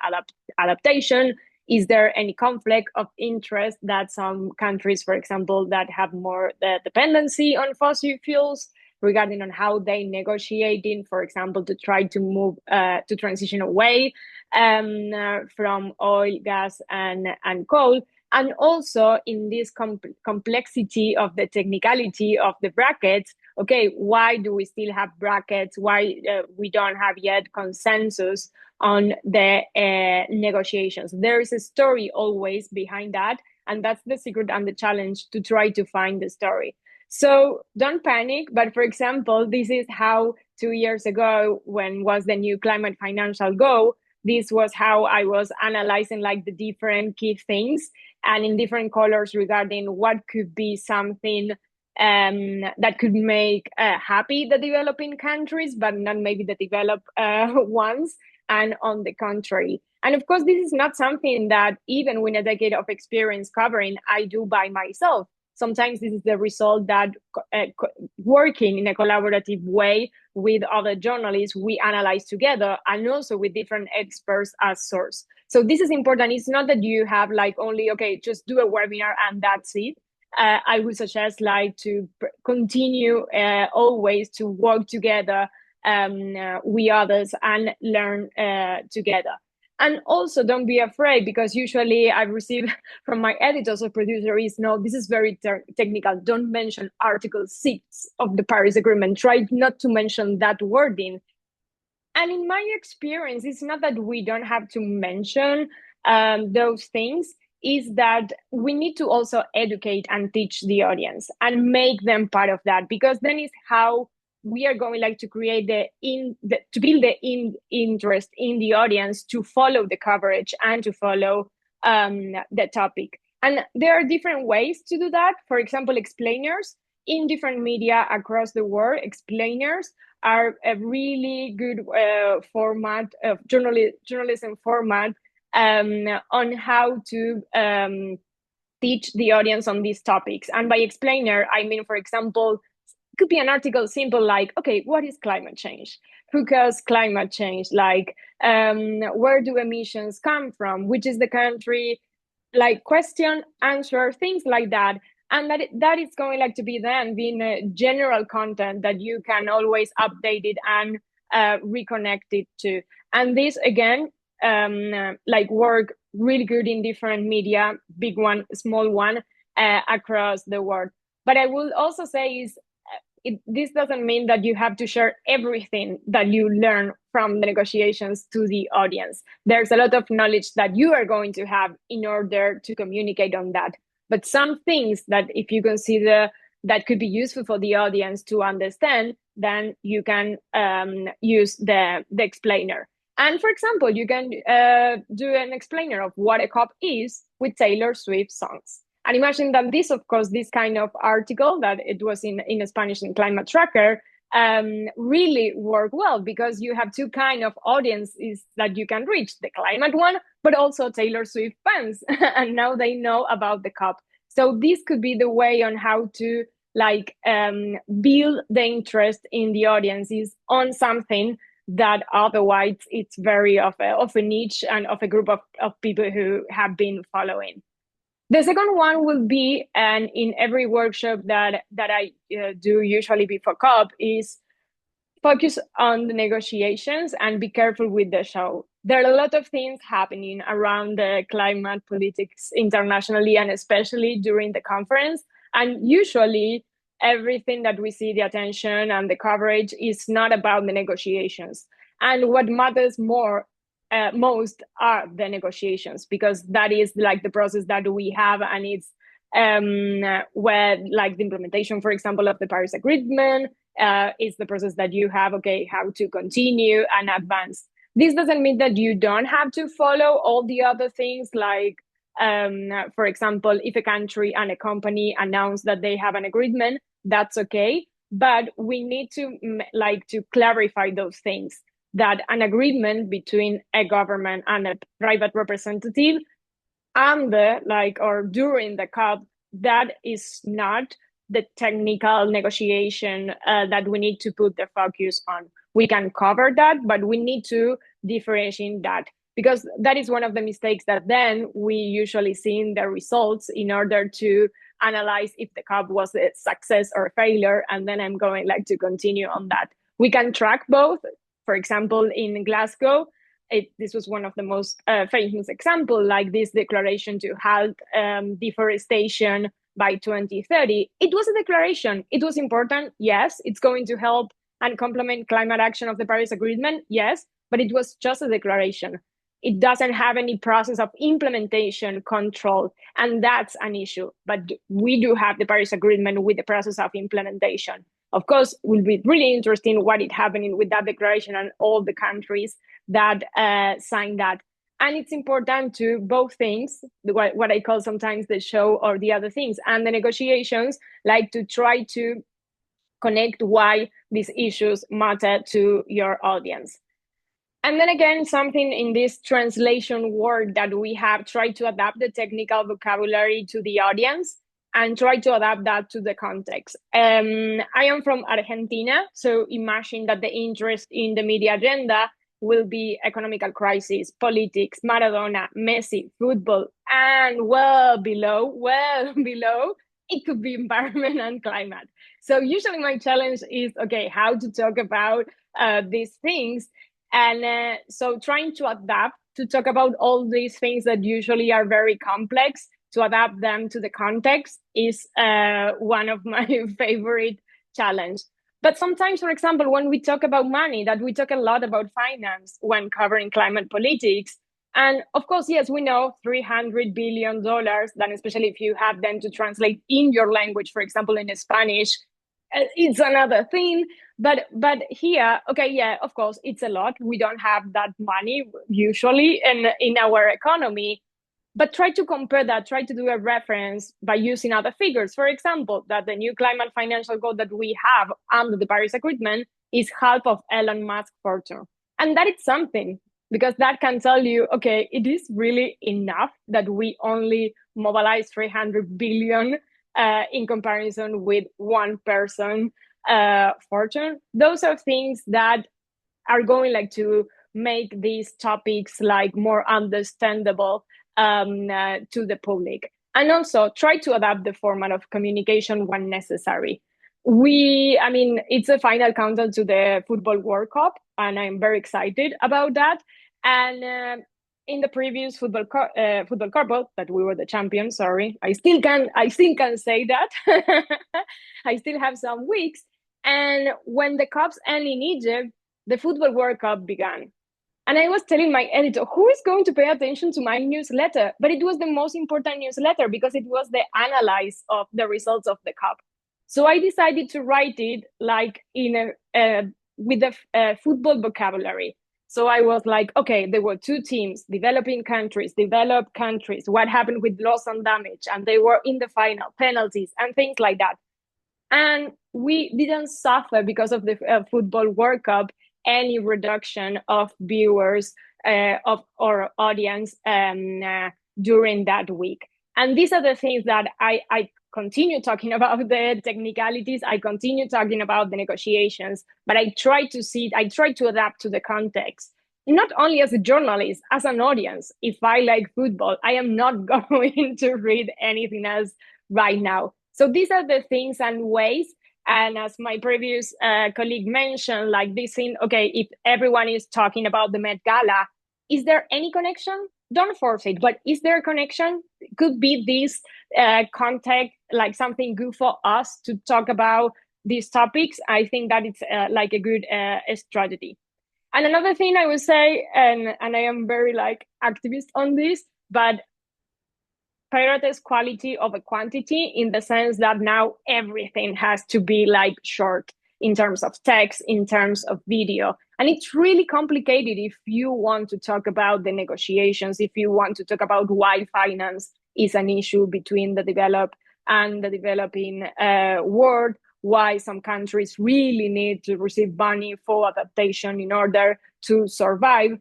adaptation. Is there any conflict of interest that some countries, for example, that have more dependency on fossil fuels, regarding on how they negotiating, for example, to try to move to transition away from oil, gas, and coal? And also in this complexity of the technicality of the brackets, okay, why do we still have brackets? Why we don't have yet consensus on the negotiations? There is a story always behind that, and that's the secret and the challenge, to try to find the story. So don't panic, but for example, this is how 2 years ago, when was the new climate financial goal, this was how I was analyzing like the different key things and in different colors regarding what could be something that could make happy the developing countries, but not maybe the developed ones, and on the contrary. And of course, this is not something that even with a decade of experience covering, I do by myself. Sometimes this is the result that working in a collaborative way with other journalists, we analyze together, and also with different experts as source. So this is important. It's not that you have like only, okay, just do a webinar and that's it. I would suggest like to continue always to work together with others and learn together. And also don't be afraid, because usually I've received from my editors or producers, no, this is very technical. Don't mention Article 6 of the Paris Agreement. Try not to mention that wording. And in my experience, it's not that we don't have to mention those things, is that we need to also educate and teach the audience and make them part of that, because then is how we are going like to create to build the interest in the audience to follow the coverage and to follow the topic. And there are different ways to do that. For example, explainers in different media across the world. Explainers are a really good format of journalism format on how to teach the audience on these topics. And by explainer, I mean, for example, it could be an article simple like, okay, what is climate change? Who caused climate change? Like, where do emissions come from? Which is the country? Like question, answer, things like that. And that is going like to be then being a general content that you can always update it and reconnect it to. And this again, like work really good in different media, big one, small one, across the world. But I will also say is this doesn't mean that you have to share everything that you learn from the negotiations to the audience. There's a lot of knowledge that you are going to have in order to communicate on that. But some things that if you consider that could be useful for the audience to understand, then you can use the explainer. And for example, you can do an explainer of what a COP is with Taylor Swift songs. And imagine that this, of course, this kind of article that it was in Spanish in Climate Tracker really worked well, because you have two kind of audiences that you can reach, the climate one, but also Taylor Swift fans. And now they know about the COP. So this could be the way on how to like build the interest in the audiences on something that otherwise it's very of a niche and of a group of people who have been following. The second one will be, and in every workshop that I do usually before COP, is focus on the negotiations and be careful with the show. There are a lot of things happening around the climate politics internationally and especially during the conference. And usually everything that we see, the attention and the coverage, is not about the negotiations. And what matters most are the negotiations, because that is like the process that we have, and it's where like the implementation, for example, of the Paris Agreement is the process that you have, okay, how to continue and advance. This doesn't mean that you don't have to follow all the other things, like for example, if a country and a company announce that they have an agreement, that's okay, but we need to like to clarify those things, that an agreement between a government and a private representative under like or during the COP, that is not the technical negotiation that we need to put the focus on. We can cover that, but we need to differentiate that, because that is one of the mistakes that then we usually see in the results in order to analyze if the COP was a success or a failure. And then I'm going like to continue on that. We can track both. For example, in Glasgow, this was one of the most famous examples, like this declaration to halt deforestation by 2030. It was a declaration. It was important. Yes, it's going to help and complement climate action of the Paris Agreement. Yes, but it was just a declaration. It doesn't have any process of implementation control, and that's an issue. But we do have the Paris Agreement with the process of implementation. Of course, it will be really interesting what is happening with that declaration and all the countries that signed that. And it's important to both things, what I call sometimes the show or the other things, and the negotiations, like to try to connect why these issues matter to your audience. And then again, something in this translation work that we have tried to adapt the technical vocabulary to the audience and try to adapt that to the context. I am from Argentina, so imagine that the interest in the media agenda will be economical crisis, politics, Maradona, Messi, football, and well below, it could be environment and climate. So usually my challenge is, okay, how to talk about these things. And so trying to adapt to talk about all these things that usually are very complex, to adapt them to the context is one of my favorite challenge. But sometimes, for example, when we talk about money, that we talk a lot about finance when covering climate politics. And of course, yes, we know $300 billion, then especially if you have them to translate in your language, for example, in Spanish, it's another thing. But here, okay, yeah, of course, it's a lot. We don't have that money usually in our economy. But try to compare that, try to do a reference by using other figures. For example, that the new climate financial goal that we have under the Paris Agreement is half of Elon Musk's fortune. And that is something, because that can tell you, okay, it is really enough that we only mobilize 300 billion in comparison with one person fortune. Those are things that are going like to make these topics like more understandable to the public. And also try to adapt the format of communication when necessary. It's a final countdown to the Football World Cup, and I'm very excited about that. And in the previous Football Cup, that we were the champions, sorry, I still can say that. I still have some weeks. And when the Cups end in Egypt, the Football World Cup began. And I was telling my editor, who is going to pay attention to my newsletter? But it was the most important newsletter because it was the analysis of the results of the Cup. So I decided to write it like with the football vocabulary. So I was like, okay, there were two teams, developing countries, developed countries, what happened with loss and damage, and they were in the final, penalties, and things like that. And we didn't suffer because of the Football World Cup any reduction of viewers of our audience during that week. And these are the things that I continue talking about the technicalities, I continue talking about the negotiations, but I try to adapt to the context. Not only as a journalist, as an audience. If I like football, I am not going to read anything else right now. So these are the things and ways. And as my previous colleague mentioned, like this thing, okay, if everyone is talking about the Met Gala, is there any connection? Don't force it, but is there a connection? Could be this contact, like something good for us to talk about these topics. I think that it's like a good strategy. And another thing I would say, and I am very like activist on this, but prioritize quality over quantity, in the sense that now everything has to be like short in terms of text, in terms of video. And it's really complicated if you want to talk about the negotiations, if you want to talk about why finance is an issue between the developed and the developing world, why some countries really need to receive money for adaptation in order to survive.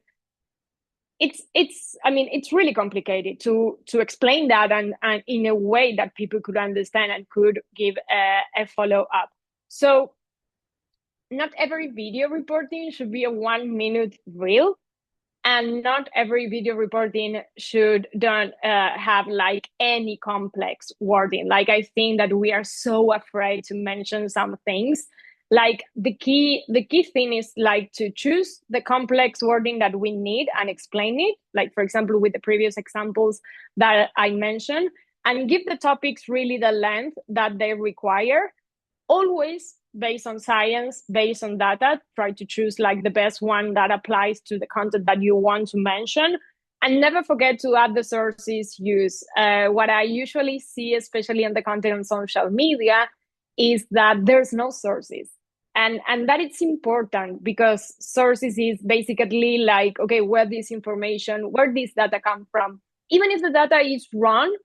It's really complicated to explain that and in a way that people could understand and could give a follow-up. So not every video reporting should be a 1 minute reel, and not every video reporting should don't have like any complex wording. Like, I think that we are so afraid to mention some things. Like the key thing is like to choose the complex wording that we need and explain it, like for example with the previous examples that I mentioned, and give the topics really the length that they require, always based on science, based on data. Try to choose like the best one that applies to the content that you want to mention, and never forget to add the sources used. What I usually see, especially on the content on social media, is that there's no sources. And that it's important because sources is basically like, okay, where this data come from. Even if the data is wrong,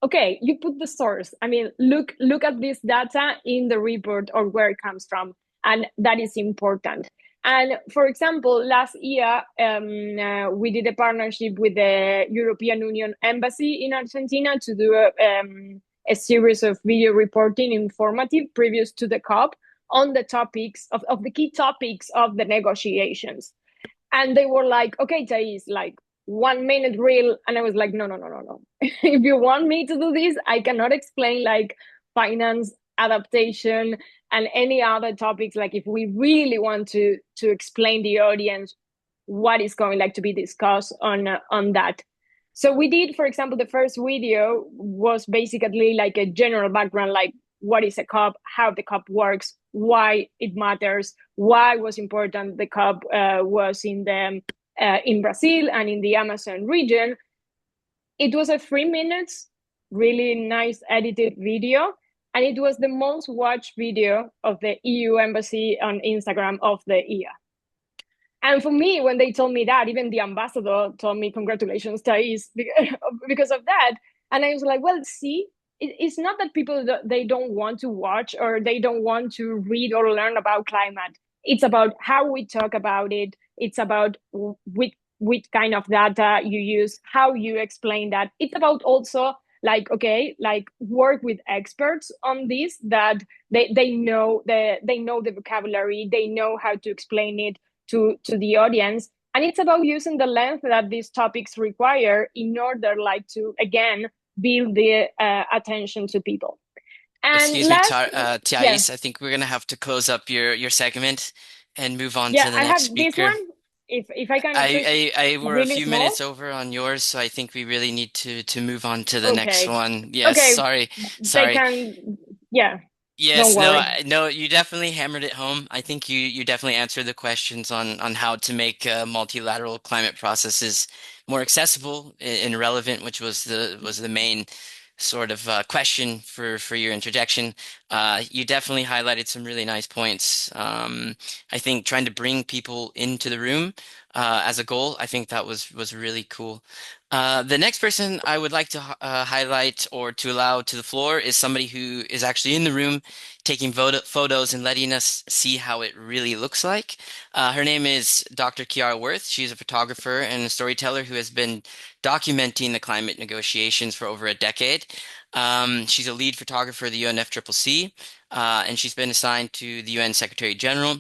okay, you put the source. I mean, look at this data in the report or where it comes from, and that is important. And for example, last year we did a partnership with the European Union Embassy in Argentina to do a series of video reporting informative previous to the COP on the topics of the key topics of the negotiations. And they were like, okay, Thais, like 1 minute reel. And I was like, no. If you want me to do this, I cannot explain like finance, adaptation, and any other topics. Like if we really want to explain the audience what is going like to be discussed on that. So we did, for example, the first video was basically like a general background, like what is a COP, how the COP works, why it matters, why was important the COP was in Brazil and in the Amazon region. It was a 3 minutes, really nice edited video, and it was the most watched video of the EU embassy on Instagram of the year. And for me, when they told me that, even the ambassador told me, congratulations, Thais, because of that. And I was like, well, see, it's not that people, they don't want to watch or they don't want to read or learn about climate. It's about how we talk about it. It's about which kind of data you use, how you explain that. It's about also like, okay, like work with experts on this, that they know the vocabulary, they know how to explain it to the audience. And it's about using the length that these topics require in order like to, again, build the attention to people. And Excuse me, Thais, yeah. I think we're gonna have to close up your segment and move on Yeah, to the I next have this speaker. one. If I can just We're a really few minutes small. over on yours, so I think we really need to move on to the next Okay. one. Yes, Okay. They sorry. can, yeah, don't Yes, no, worry. no, you definitely hammered it home. I think you definitely answered the questions on how to make multilateral climate processes more accessible and relevant, which was the main sort of question for your interjection. You definitely highlighted some really nice points. I think trying to bring people into the room as a goal, I think that was really cool. The next person I would like to highlight or to allow to the floor is somebody who is actually in the room taking photos and letting us see how it really looks like. Her name is Dr. Kiara Worth. She's a photographer and a storyteller who has been documenting the climate negotiations for over a decade. She's a lead photographer of the UNFCCC, and she's been assigned to the UN Secretary General.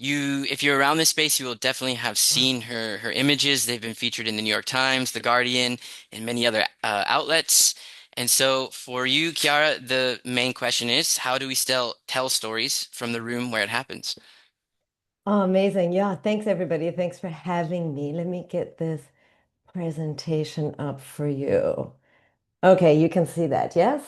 If you're around this space, you will definitely have seen her images. They've been featured in the New York Times, The Guardian, and many other outlets. And so for you, Kiara, the main question is, how do we still tell stories from the room where it happens? Oh, amazing. Yeah, thanks everybody. Thanks for having me. Let me get this presentation up for you. Okay, you can see that, yes?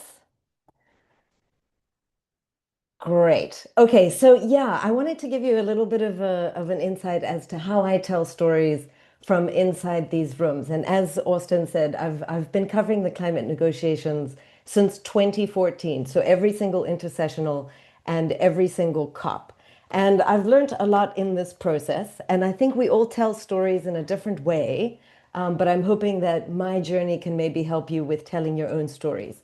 Great. Okay, so yeah, I wanted to give you a little bit of an insight as to how I tell stories from inside these rooms. And as Austin said, I've been covering the climate negotiations since 2014. So every single intersessional and every single COP. And I've learned a lot in this process. And I think we all tell stories in a different way. But I'm hoping that my journey can maybe help you with telling your own stories.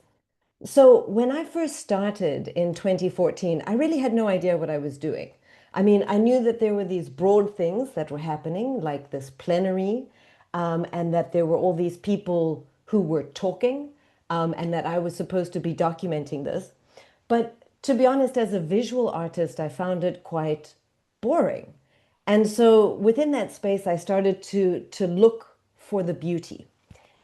So when I first started in 2014, I really had no idea what I was doing. I mean, I knew that there were these broad things that were happening, like this plenary, and that there were all these people who were talking, and that I was supposed to be documenting this. But to be honest, as a visual artist, I found it quite boring. And so within that space, I started to look for the beauty.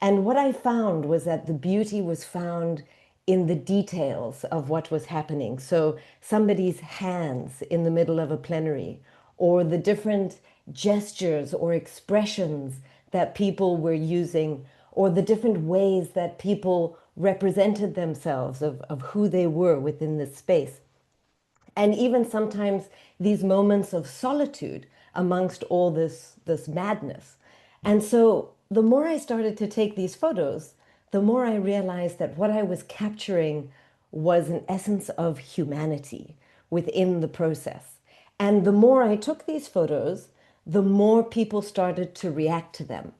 And what I found was that the beauty was found in the details of what was happening. So somebody's hands in the middle of a plenary, or the different gestures or expressions that people were using, or the different ways that people represented themselves of who they were within this space. And even sometimes these moments of solitude amongst all this madness. And so the more I started to take these photos, the more I realized that what I was capturing was an essence of humanity, within the process. And the more I took these photos, the more people started to react to them.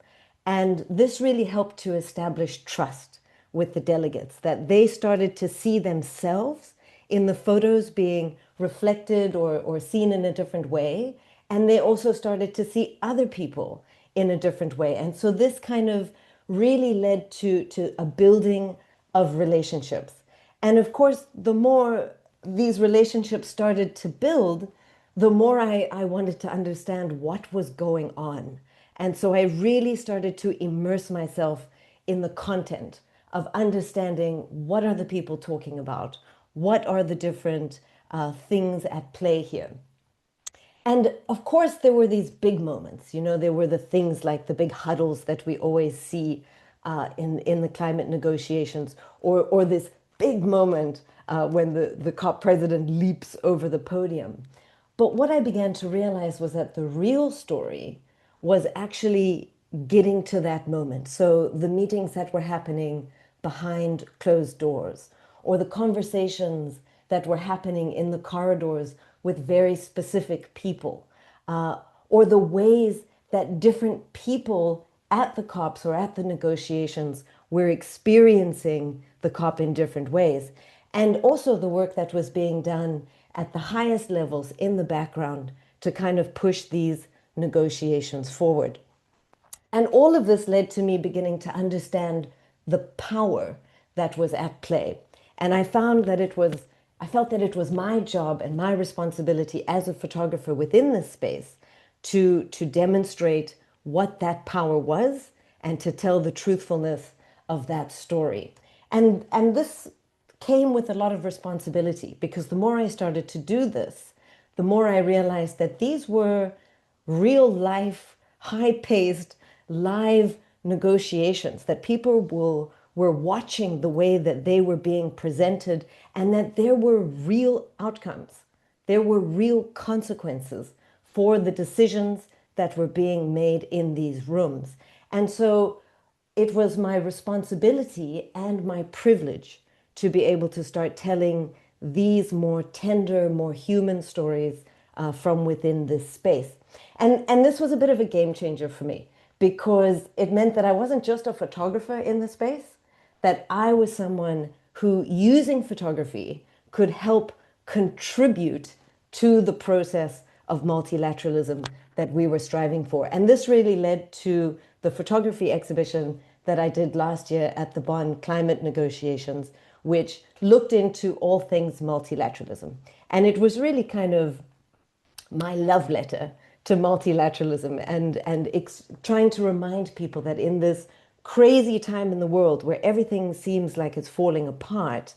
And this really helped to establish trust with the delegates, that they started to see themselves in the photos being reflected or seen in a different way. And they also started to see other people in a different way. And so this kind of really led to a building of relationships. And of course, the more these relationships started to build, the more I wanted to understand what was going on. And so I really started to immerse myself in the content of understanding what are the people talking about, what are the different things at play here. And of course, there were these big moments. You know, there were the things like the big huddles that we always see in the climate negotiations, or this big moment when the COP president leaps over the podium. But what I began to realize was that the real story was actually getting to that moment. So the meetings that were happening behind closed doors, or the conversations that were happening in the corridors with very specific people, or the ways that different people at the COPs or at the negotiations were experiencing the COP in different ways. And also the work that was being done at the highest levels in the background to kind of push these negotiations forward. And all of this led to me beginning to understand the power that was at play. And I felt that it was my job and my responsibility as a photographer within this space to demonstrate what that power was and to tell the truthfulness of that story. And this came with a lot of responsibility, because the more I started to do this, the more I realized that these were real life, high-paced, live negotiations, that people were watching the way that they were being presented, and that there were real outcomes. There were real consequences for the decisions that were being made in these rooms. And so it was my responsibility and my privilege to be able to start telling these more tender, more human stories from within this space. And this was a bit of a game changer for me, because it meant that I wasn't just a photographer in the space, that I was someone who, using photography, could help contribute to the process of multilateralism that we were striving for. And this really led to the photography exhibition that I did last year at the Bonn climate negotiations, which looked into all things multilateralism. And it was really kind of my love letter to multilateralism, and trying to remind people that in this crazy time in the world where everything seems like it's falling apart,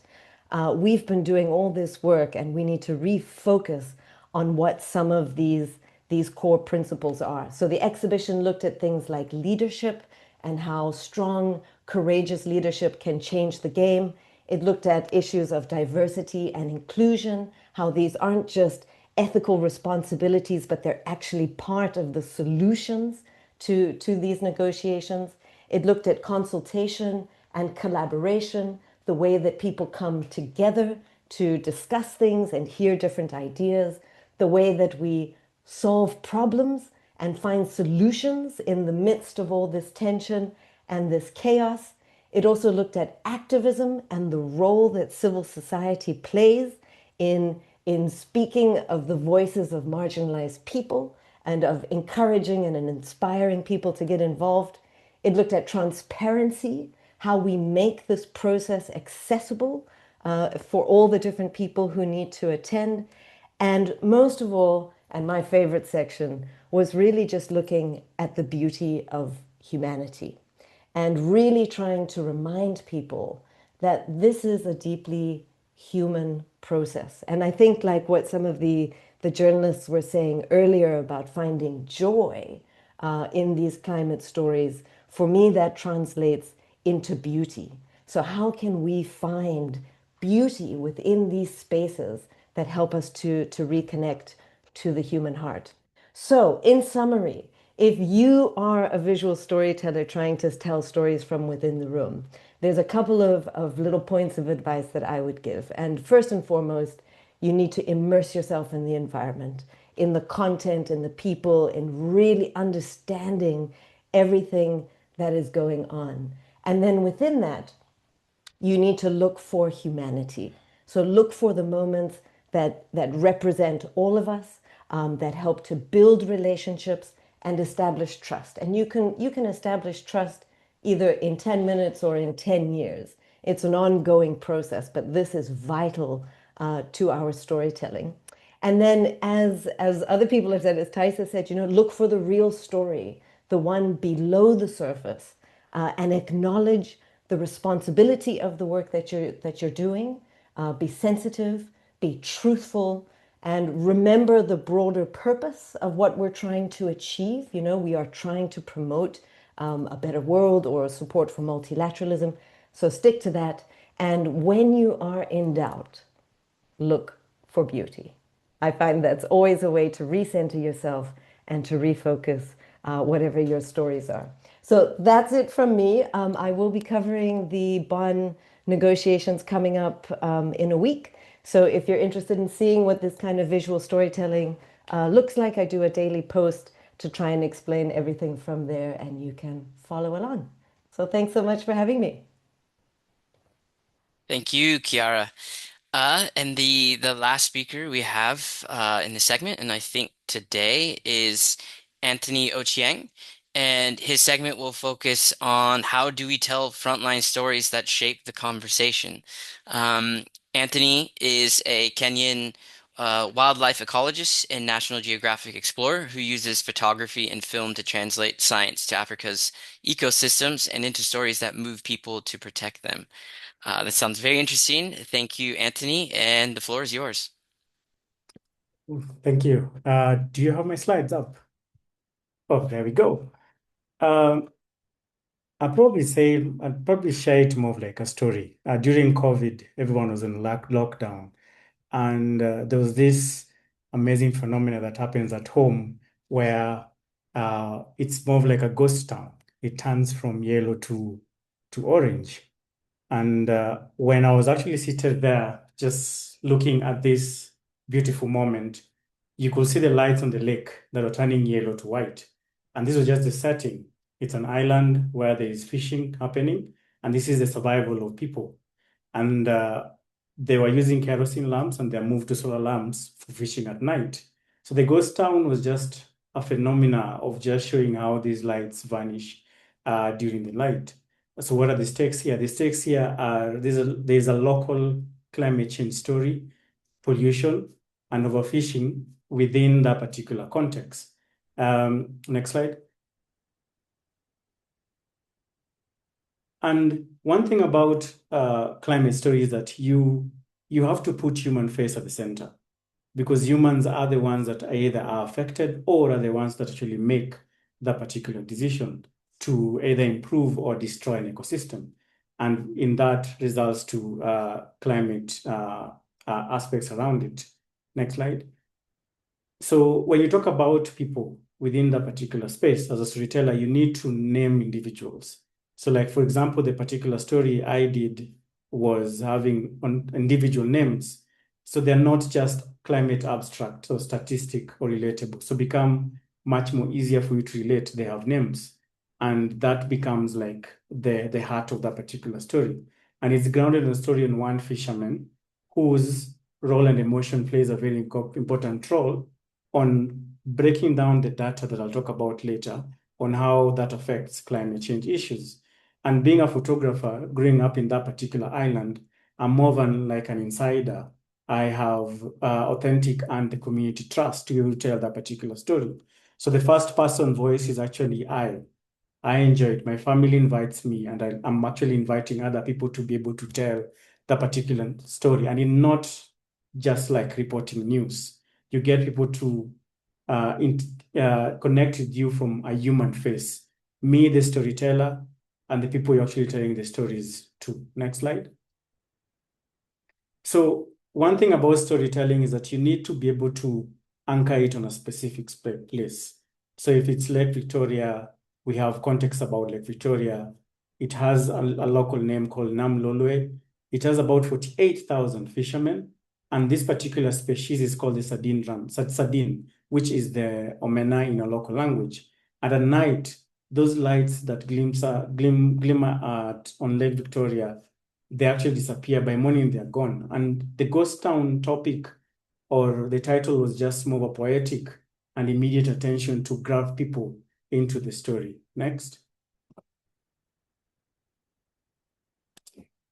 we've been doing all this work, and we need to refocus on what some of these core principles are. So the exhibition looked at things like leadership and how strong, courageous leadership can change the game. It looked at issues of diversity and inclusion, how these aren't just ethical responsibilities, but they're actually part of the solutions to these negotiations. It looked at consultation and collaboration, the way that people come together to discuss things and hear different ideas, the way that we solve problems and find solutions in the midst of all this tension and this chaos. It also looked at activism and the role that civil society plays in speaking of the voices of marginalized people and of encouraging and inspiring people to get involved. It looked at transparency, how we make this process accessible for all the different people who need to attend. And most of all, and my favorite section, was really just looking at the beauty of humanity and really trying to remind people that this is a deeply human process. And I think, like what some of the journalists were saying earlier about finding joy in these climate stories, for me that translates into beauty. So how can we find beauty within these spaces that help us to reconnect to the human heart? So in summary, if you are a visual storyteller trying to tell stories from within the room, there's a couple of little points of advice that I would give. And first and foremost, You need to immerse yourself in the environment, in the content, in the people, in really understanding everything that is going on. And then within that, you need to look for humanity. So look for the moments that represent all of us, that help to build relationships and establish trust. And you can establish trust either in 10 minutes or in 10 years. It's an ongoing process, but this is vital to our storytelling. And then as other people have said, as Taisa said, look for the real story, the one below the surface, and acknowledge the responsibility of the work that you're doing. Be sensitive, be truthful, and remember the broader purpose of what we're trying to achieve. We are trying to promote a better world or support for multilateralism. So stick to that. And when you are in doubt, look for beauty. I find that's always a way to recenter yourself and to refocus whatever your stories are. So that's it from me. I will be covering the Bonn negotiations coming up in a week. So if you're interested in seeing what this kind of visual storytelling looks like, I do a daily post to try and explain everything from there, and you can follow along. So thanks so much for having me. Thank you, Kiara. And the last speaker we have in the segment, and I think today, is Anthony Ochieng. And his segment will focus on how do we tell frontline stories that shape the conversation. Anthony is a Kenyan wildlife ecologist and National Geographic explorer who uses photography and film to translate science to Africa's ecosystems and into stories that move people to protect them. That sounds very interesting. Thank you, Anthony, and the floor is yours. Thank you. Do you have my slides up? Oh, there we go. I'd probably share it more of like a story. During COVID, everyone was in lockdown, and there was this amazing phenomena that happens at home where it's more of like a ghost town. It turns from yellow to orange. And when I was actually seated there, just looking at this beautiful moment, you could see the lights on the lake that were turning yellow to white. And this was just the setting. It's an island where there is fishing happening, and this is the survival of people. And they were using kerosene lamps, and they moved to solar lamps for fishing at night. So the ghost town was just a phenomena of just showing how these lights vanish during the night. So what are the stakes here? The stakes here are there's a local climate change story, pollution, and overfishing within that particular context. Next slide. And one thing about climate story is that you have to put human face at the center, because humans are the ones that either are affected or are the ones that actually make that particular decision to either improve or destroy an ecosystem. And in that results to climate aspects around it. Next slide. So when you talk about people within that particular space, as a storyteller, you need to name individuals. So like, for example, the particular story I did was having individual names. So they're not just climate abstract or statistic or relatable. So become much more easier for you to relate. They have names. And that becomes like the heart of that particular story. And it's grounded in a story on one fisherman whose role and emotion plays a very important role on breaking down the data that I'll talk about later on how that affects climate change issues. And being a photographer, growing up in that particular island, I'm more than like an insider. I have authentic and the community trust to be able to tell that particular story. So the first person voice is actually I enjoy it. My family invites me, and I'm actually inviting other people to be able to tell the particular story. And it's not just like reporting news. You get people to connect with you from a human face. Me, the storyteller, and the people you're actually telling the stories to. Next slide. So one thing about storytelling is that you need to be able to anchor it on a specific place. So if it's Lake Victoria, we have context about Lake Victoria. It has a local name called Namlolwe. It has about 48,000 fishermen. And this particular species is called the sardine, which is the omena in a local language. And at night, those lights that glimmer on Lake Victoria, they actually disappear. By morning, they're gone. And the ghost town topic or the title was just more of a poetic and immediate attention to grab people into the story. Next.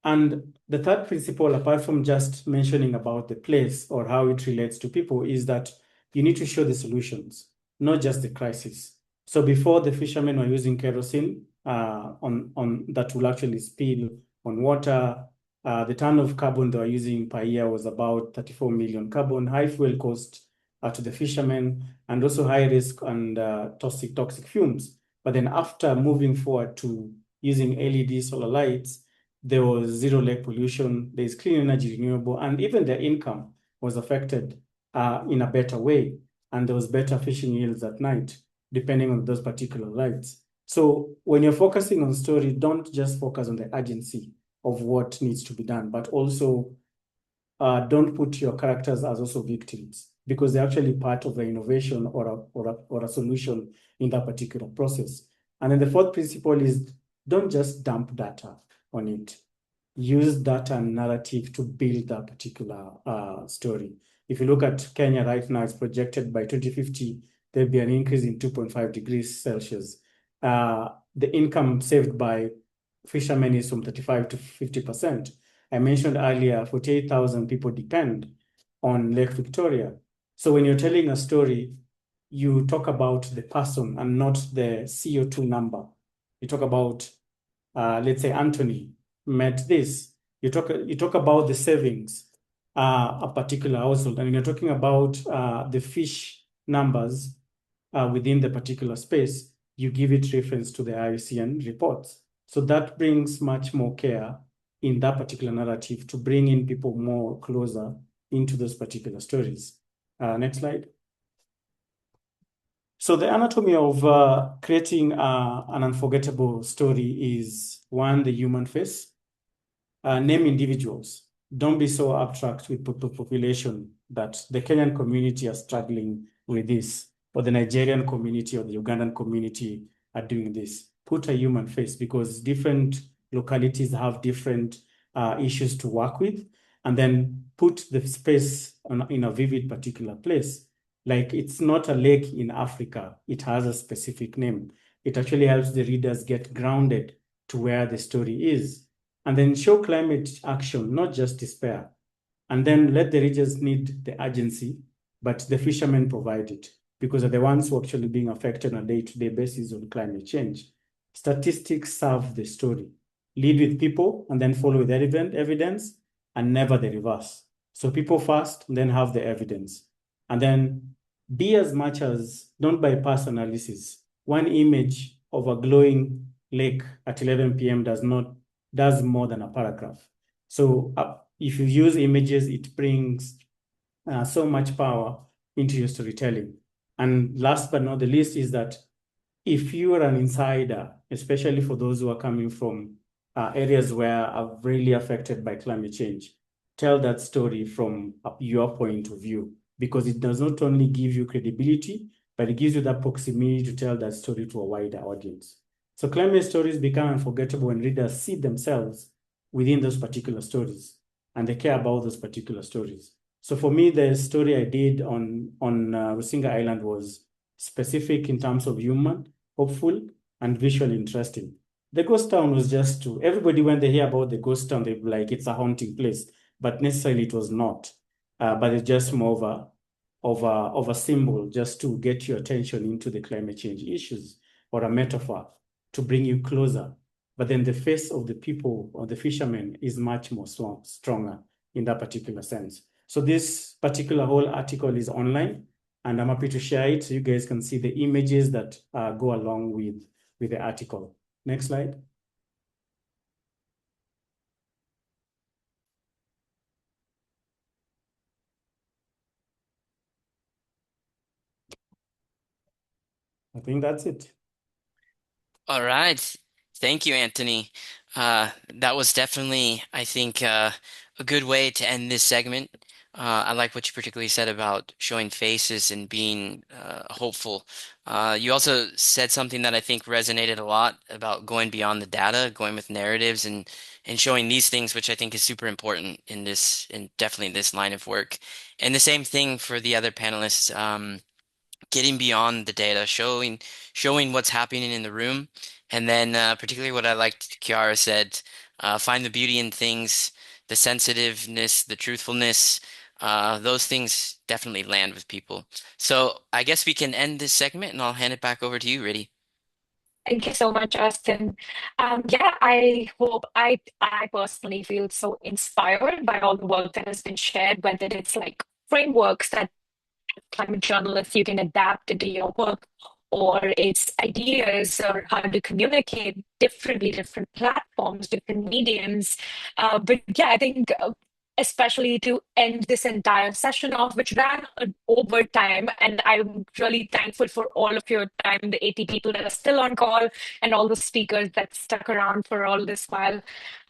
And the third principle, apart from just mentioning about the place or how it relates to people, is that you need to show the solutions, not just the crisis. So before, the fishermen were using kerosene on that will actually spill on water. The ton of carbon they were using per year was about 34 million carbon, high fuel cost to the fishermen, and also high risk and toxic fumes. But then after moving forward to using LED solar lights, there was zero lake pollution, there's clean energy, renewable, and even their income was affected in a better way. And there was better fishing yields at night, depending on those particular lights. So when you're focusing on story, don't just focus on the urgency of what needs to be done, but also don't put your characters as also victims, because they're actually part of the innovation or a solution in that particular process. And then the fourth principle is don't just dump data on it. Use data and narrative to build that particular story. If you look at Kenya right now, it's projected by 2050, there'll be an increase in 2.5 degrees Celsius. The income saved by fishermen is from 35 to 50%. I mentioned earlier, 48,000 people depend on Lake Victoria. So when you're telling a story, you talk about the person and not the CO2 number. You talk about, let's say, Anthony met this. You talk about the savings, a particular household, and you're talking about the fish numbers within the particular space. You give it reference to the IUCN reports. So that brings much more care in that particular narrative to bring in people more closer into those particular stories. Next slide. So the anatomy of creating an unforgettable story is one, the human face. Name individuals. Don't be so abstract with population that the Kenyan community are struggling with this, or the Nigerian community or the Ugandan community are doing this. Put a human face, because different localities have different issues to work with, and then put the space in a vivid particular place. Like, it's not a lake in Africa, it has a specific name. It actually helps the readers get grounded to where the story is. And then show climate action, not just despair. And then let the readers need the urgency, but the fishermen provide it, because they're the ones who are actually being affected on a day-to-day basis on climate change. Statistics serve the story. Lead with people and then follow with evidence, and never the reverse. So people first, and then have the evidence. And then be as much as, don't bypass analysis. One image of a glowing lake at 11 p.m. does more than a paragraph. So if you use images, it brings so much power into your storytelling. And last but not the least is that if you are an insider, especially for those who are coming from areas where are really affected by climate change, tell that story from your point of view, because it does not only give you credibility, but it gives you that proximity to tell that story to a wider audience. So climate stories become unforgettable when readers see themselves within those particular stories, and they care about those particular stories. So for me, the story I did on Rusinga Island was specific in terms of human, hopeful, and visually interesting. The ghost town was just to, everybody, when they hear about the ghost town, they're like, it's a haunting place, but necessarily it was not. But it's just more of a symbol just to get your attention into the climate change issues, or a metaphor to bring you closer. But then the face of the people or the fishermen is much more stronger in that particular sense. So this particular whole article is online, and I'm happy to share it so you guys can see the images that go along with the article. Next slide. I think that's it. All right. Thank you, Anthony. That was definitely, I think, a good way to end this segment. I like what you particularly said about showing faces and being hopeful. You also said something that I think resonated a lot about going beyond the data, going with narratives and showing these things, which I think is super important in this, and definitely in this line of work. And the same thing for the other panelists. Getting beyond the data, showing what's happening in the room, and then particularly what I liked Kiara said, find the beauty in things, the sensitiveness, the truthfulness. Those things definitely land with people. So I guess we can end this segment, and I'll hand it back over to you, Riddy. Thank you so much, Austin. Yeah, I personally feel so inspired by all the work that has been shared, whether it's like frameworks that climate journalists you can adapt into your work, or it's ideas or how to communicate differently, different platforms, different mediums. But yeah, I think especially to end this entire session off, which ran over time, and I'm really thankful for all of your time, the 80 people that are still on call, and all the speakers that stuck around for all this while.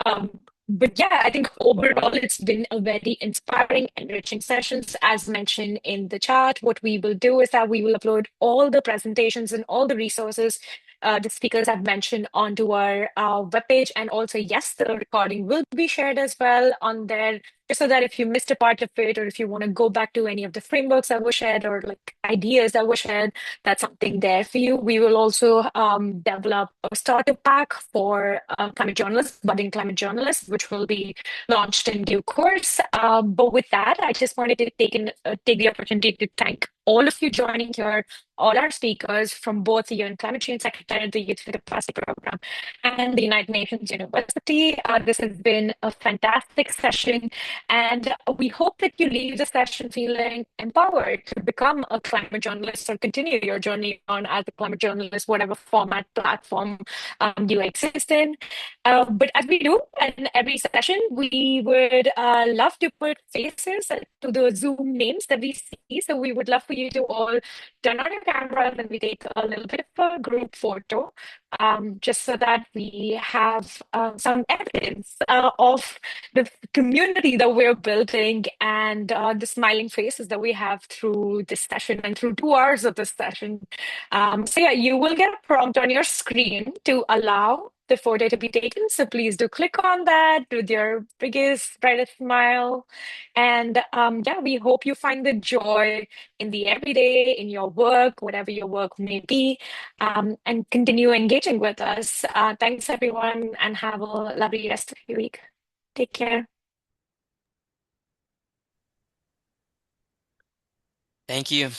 Um, but yeah, I think overall it's been a very inspiring, enriching sessions. As mentioned in the chat, what we will do is that we will upload all the presentations and all the resources the speakers have mentioned onto our webpage. And also, yes, the recording will be shared as well on there, just so that if you missed a part of it, or if you want to go back to any of the frameworks that were shared or like ideas that were shared, that's something there for you. We will also develop a starter pack for climate journalists, budding climate journalists, which will be launched in due course. But with that, I just wanted to take the opportunity to thank all of you joining here, all our speakers from both the UN Climate Change Secretariat, the Youth4Capacity Program, and the United Nations University. This has been a fantastic session, and we hope that you leave the session feeling empowered to become a climate journalist or continue your journey on as a climate journalist, whatever format, platform you exist in. But as we do in every session, we would love to put faces to the Zoom names that we see. So we would love for you to all turn on your cameras and we take a little bit of a group photo, just so that we have some evidence of the community that we're building, and the smiling faces that we have through this session and through 2 hours of this session. So yeah, you will get a prompt on your screen to allow the photo to be taken. So please do click on that with your biggest, brightest smile. And yeah, we hope you find the joy in the everyday, in your work, whatever your work may be, and continue engaging with us. Thanks, everyone, and have a lovely rest of your week. Take care. Thank you.